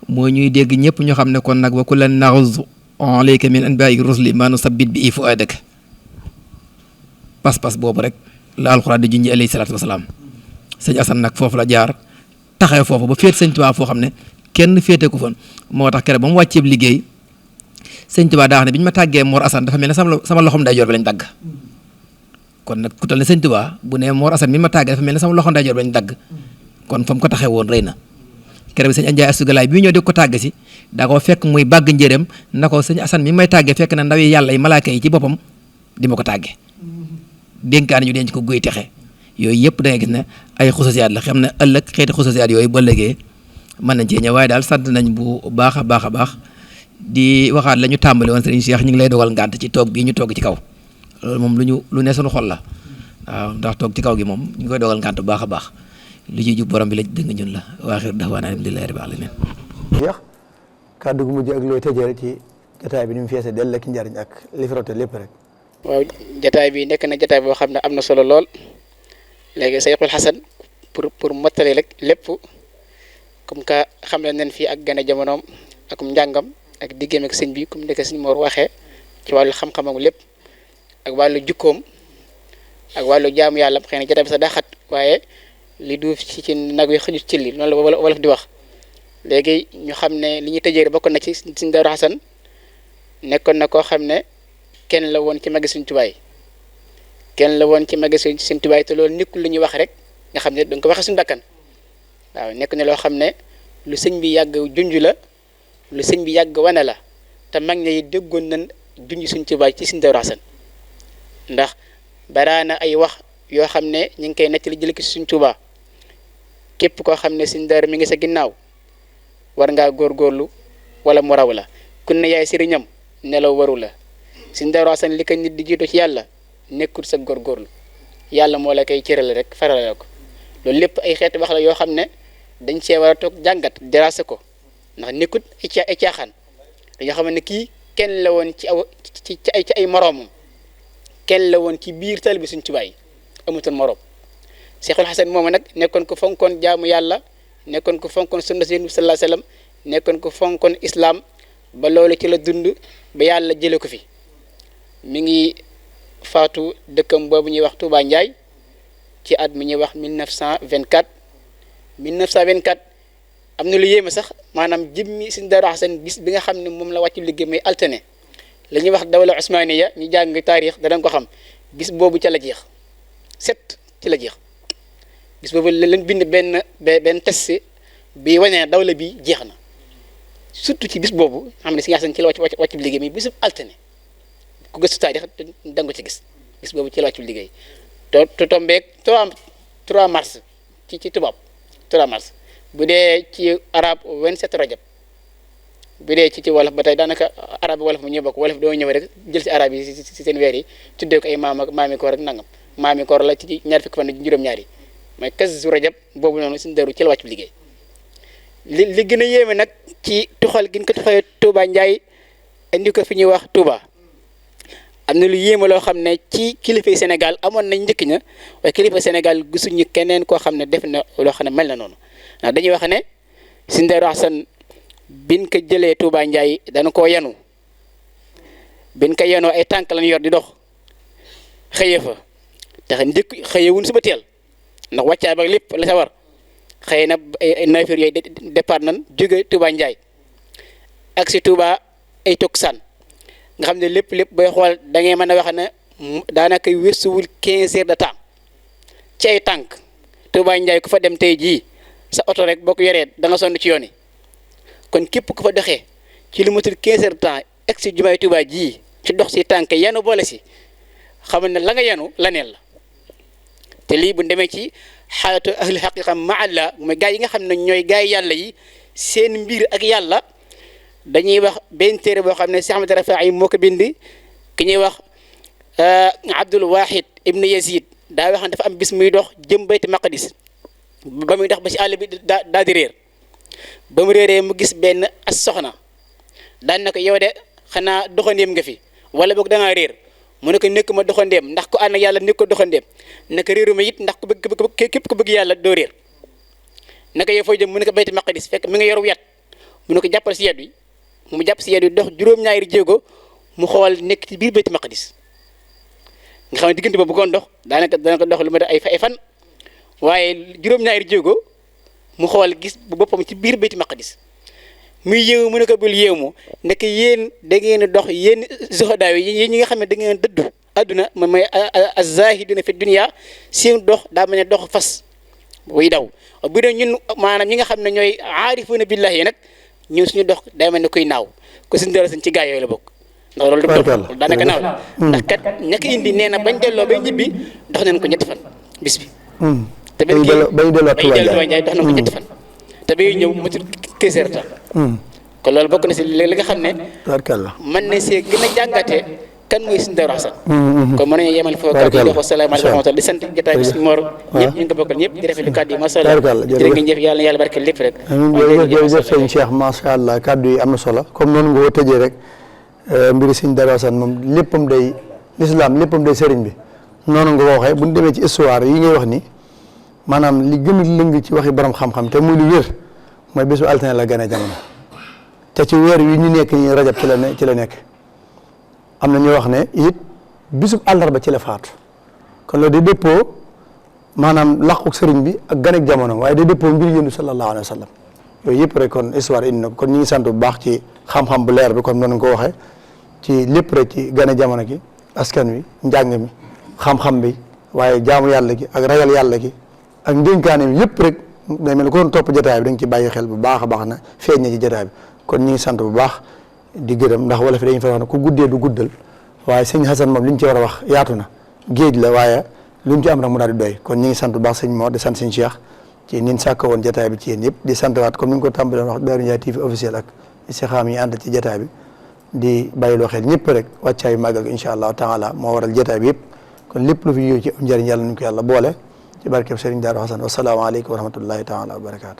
mooy ñuy dégg ñëpp ñu xam ne kon nag wa kullan naxuzu alayka min anbaa'i rusli maa nusabbit bi fu'aadak pas-pas boobu rek la alxuraan di junji alayhi salaatu wasalaam sëñ Assane nag foofu la jaar taxee foofu ba féet sëñ Tuubaa foo xam ne kenn féete ko fan moo tax keroog ba mu wàcceeb liggéey sëñ Tuubaa daa xam ne bi ñu ma tàggee Mor Assane dafa mel ne sama loxom day jor bi lañ dagg kon nag ku tal ne sëñ Tuubaa bu ne Mor Assane bi ma tàggee dafa mel ne sama loxom day jor bi lañ dagg kon fa mu ko taxee woon rëy na keroog bi sëñ Anjaay Astugalaay bii ñëw di ko tàgg si daa ko fekk muy bàgg njëreem na ko sëñ Assane mi may tàggee fekk na ndawi yàlla yi malaaka yi ci boppam di ma ko tàggee dénkaane ñu denc ko guy texe yooyu yëpp da ngay gis ne ay xususiyaat la xam ne ëllëg xeeti xususiyaat yooyu ba ëllëgee mën nañ cee ñëw waaye daal sant nañ bu baax a baax a baax di waxaat la ñu tàmbali woon sëriñ Cheikh ñu ngi lay dogal ngànt ci toog bii ñu toog ci kaw loolu moom lu ne suñu xol la waaw ndax toog ci kaw gi moom ñu koy dogal ngànt bu baax a baax lu ciy jub borom bi la dëgg ñun la waaxir daxwaana alhamdulillahi rabbil alamin Cheikh kàddu gu mujj ak looy tëjee ci jotaay bi ni mu feesee dell ak njariñ ak li fi rote lépp rek. waaw jotaay bi nekk na jotaay boo xam ne am na solo lool léegi Cheikhul Hasan pour mottali rek lépp comme que xam nañ fii ak gane jamonoom ak njàngam ak diggéem ak sëñ bi comme ni ko sëñ Mor waxee ci wàllu xam-xamam lépp ak wàllu jukkoom ak wàllu jaamu yàlla xëy na jotaay bi sax daa xat waaye li duuf ci nag wi xëjut ci li noonu la wolof di wax léegi ñu xam ne li ñuy tëjee bokk na ci sëñ Darou Assane nekkoon na koo xam ne kenn la woon ci magi Sëñ Tuubaa yi kenn la woon ci magi Sëñ Tuubaa yi te loolu nekkul lu ñuy wax rek nga xam ne da nga ko waxee suñu bakkan waaw nekk na loo xam ne lu sëñ bi yàgg junj la lu sëñ bi yàgg wane la te mag ñi déggoon nañ junj Sëñ Tuubaa ci Sëñ Darou Assane ndax baraana ay wax yoo xam ne ñu ngi koy nettali jël ko ci Sëñ Tuubaa képp koo xam ne Sëñ Darou mi ngi sa ginnaaw war ngaa góorgóorlu wala mu raw la kun ne yaay sëriñam nelaw waru la Sëñ Darou Assane li ko nit di jiitu ci yàlla nekkul sa góorgóorlu yàlla moo la koy cërale rek farale ko loolu lépp ay xeeti wax la yoo xam ne dañ cee war a toog jàngat dérasé ko ndax nekkut ay caaxaan dañoo xam ne kii kenn la woon ci ay moroomam kenn la woon ci biir taalibe Sëriñ Tuubaa yi amutoon moroom Cheikhul Hasan moomu nag nekkoon ko fonkoon jaamu yàlla nekkoon ko fonkoon sunna Yonent bi sallallahu alayhi wasallam nekkoon ko fonkoon islam ba loolu ci la dund ba yàlla jële ko fi mi ngi faatu dëkkam boobu ñuy wax Touba Ndiaye ci at mi ñuy wax 1924 am na lu yéeme sax maanaam jëmmi Sëriñ Daaru Hasan bis bi nga xam ne moom la wàccu liggéey may altine la ñuy wax dawla Usmaniya ñu jàng taarix danañ ko xam bis boobu ca la jeex ci la jeex bis boobu lañ bind benn test bi wane dawla bi jeex na surtout ci bis boobu xam ne Sëriñ Hasan ci la wàccu liggéey mais bisub altine ku gëstu taarix da nga ko ci gis bis boobu ci la wàccu liggéey te tombeeg 3 mars ci tubaab 3 mars bu dee ci arab 27 rajab bu dee ci wolof ba tey daanaka arab wolof mu ñëw bokk wolof doo ñëw rek jël si arab yi si seen weer yi tuddee ko ay maami koor ak nangam maami koor la ci ñaar fukki fan juróom-ñaar yi mooy kazu rajab boobu noonu Sëriñ Daaru ci la wàcc liggéey li gën a yéeme nag ci tuxal gi ñu ko tuxalee Touba Ndiaye indi ko fi ñuy wax Touba am na lu yéeme loo xam ne ci kilifay Sénégal amoon nañ njëkk ña waaye kilifay Sénégal gisuñu keneen koo xam ne def na loo xam ne mel na noonu ndax dañuy wax ne Sëriñ Daaru Hasan biñ ko jëlee Touba Ndiaye dana koo yenu biñ ko yenoo ay tànk lañ yor di dox xëyee fa tax njëkk xëyewuñ suba teel ndax wàccaay ba lépp la sa war xëy na nafir yooyu départ nan jóge Touba Ndiaye ak si Touba ay takkusaan nga xam ne lépp booy xool da ngay mën a wax ne daanaka weesuwul 15 heures de temps ci ay tànk Touba Ndiaye ku fa dem tey jii sa oto rek boo ko yoree da nga sonn ci yoon yi kon képp ku fa doxee ci lu matul 15 heures de temps egg si jumaay Touba jii ci dox si tànk yanu boole si xamal ne la nga yanu la neel la te lii bu demee ci xaalatu ahli xaqiqa maalla mooy gaa yi nga xam ne ñooy gaa yi yàlla yi seen mbir ak yàlla dañuy wax benn téere boo xam ne Cheikh Ahmad Rafaay moo ko bind ki ñuy wax Abdul Wahid ibn Yazid daa wax ne dafa am bis muy dox jëm Bayt Maqdis ba muy dox ba ci àll bi daa di réer ba mu réeree mu gis benn as soxna daan na ko yow de xanaa doxandéem nga fi wala boog da ngaa réer mu ne ko nekk ma doxandéem ndax ko ànd ak yàlla nekk ko doxandéem naka réeru ma it ndax ku bëgg képp ku bëgg yàlla doo réer naka yow fooy jëm mu ne ko Bayt Maqdis fekk mi nga yor yat mu ne ko jàppal si yat wi mu jàpp si yat wi dox juróom-ñaari jéego mu xool nekk ci biir Bayt Maqdis nga xam ne diggante boobu bu koon dox daanaka dana ko dox lu ma def ay fan waaye juróom-ñaari jéego mu xool gis bu boppam ci biir Bayt Maqdis muy yéemu mu ne ko bul yéemu nekk yéen da ngeen dox yéen zuhadaa yi yéen ñi nga xam ne da ngeen dëddu àdduna mooy az-zaahiduna fi dunya seen dox daa mel ne dox fas buy daw bu dee ñun maanaam ñi nga xam ne ñooy aarifuuna billahi yi nag ñun suñu dox day mel ne kuy naaw ko suñu dara ci gaa yooyu la bokk ndax loolu du dox daanaka naaw la ndax kat ña ko indi nee na bañ delloo bay ñibbi dox nañ ko ñetti fan bis bi te bañ delloo Touba Ndiaye dox nañ ko ñetti fan te bay ñëw matul 15 heures temps kon loolu bokk na si li nga xam ne mën na see gën a jàngatee kan mooy Sëriñ Daaru Hasan kon mën nañu yemal foofu kàddu yi di wax salaamaaleykum wa rahmatulah di sant jotaay bi suñu Mor ñëpp ñu ngi ko bokkal ñëpp di rafetlu kàddu yi macha allah jërë ngeen jëf yàlla barkeel lépp rek jërëjëf sëñ Cheikh macha allah kàddu yi am na solo comme noonu nga ko tëjee rek mbiri Sëriñ Daaru Hasan moom léppam day lislaam léppam day sëriñ bi noonu nga ko waxee bu ñu demee ci histoire yi ngay wax ni maanaam li gën a lëng ci waxi borom xam-xam te muy lu wér mooy bésu altine la gane jamono te ci weer wi ñu nekk nii rajab ci la nekk am na ñu wax ne it bisub àllarba ci la faatu kon loolu day dëppoo maanaam làquk sëriñ bi ak ganek jamono waaye day dëppoo mbir yëndu sallallahu alayhi wa sallam yooyu yëpp rek kon histoire indi na ko kon ñu ngi sant bu baax ci xam-xam bu leer bi comme noonu nga ko waxee ci lépp rek ci gane jamono gi askan wi njàng mi xam-xam bi waaye jaamu yàlla gi ak ragal yàlla gi ak ndénkaane bi yëpp rek day mel ni ko doon topp jotaay bi da nga ci bàyyi xel bu baax a baax na feeñ na ci jotaay bi kon ñu ngi sant bu baax di gërëm ndax wala fi dañu fa wax ne ku guddee du guddal waaye sëñ Hasan moom li ñu ci war a wax yaatu na géej la waaye lu ñu ci am rek mu daal di doy kon ñu ngi sant bu baax sëñ Mor di sant sëñ Cheikh ci nin sàkk woon jotaay bi ci yéen yëpp di sant waat comme ni ñu ko tàmbalee wax Darou Ndiaye TV officiel ak istixaam yi ànd ci jotaay bi di bàyyiloo xel ñëpp rek wàccaayu màggal gi incha allah taala moo waral jotaay bi yëpp kon lépp lu fi yow ci njëriñ yàlla nañu ko yàlla boole ci barkeb Sëriñ Daaru Hasan wasalaamaaleykum wa rahmatullahi taala wa barakaatu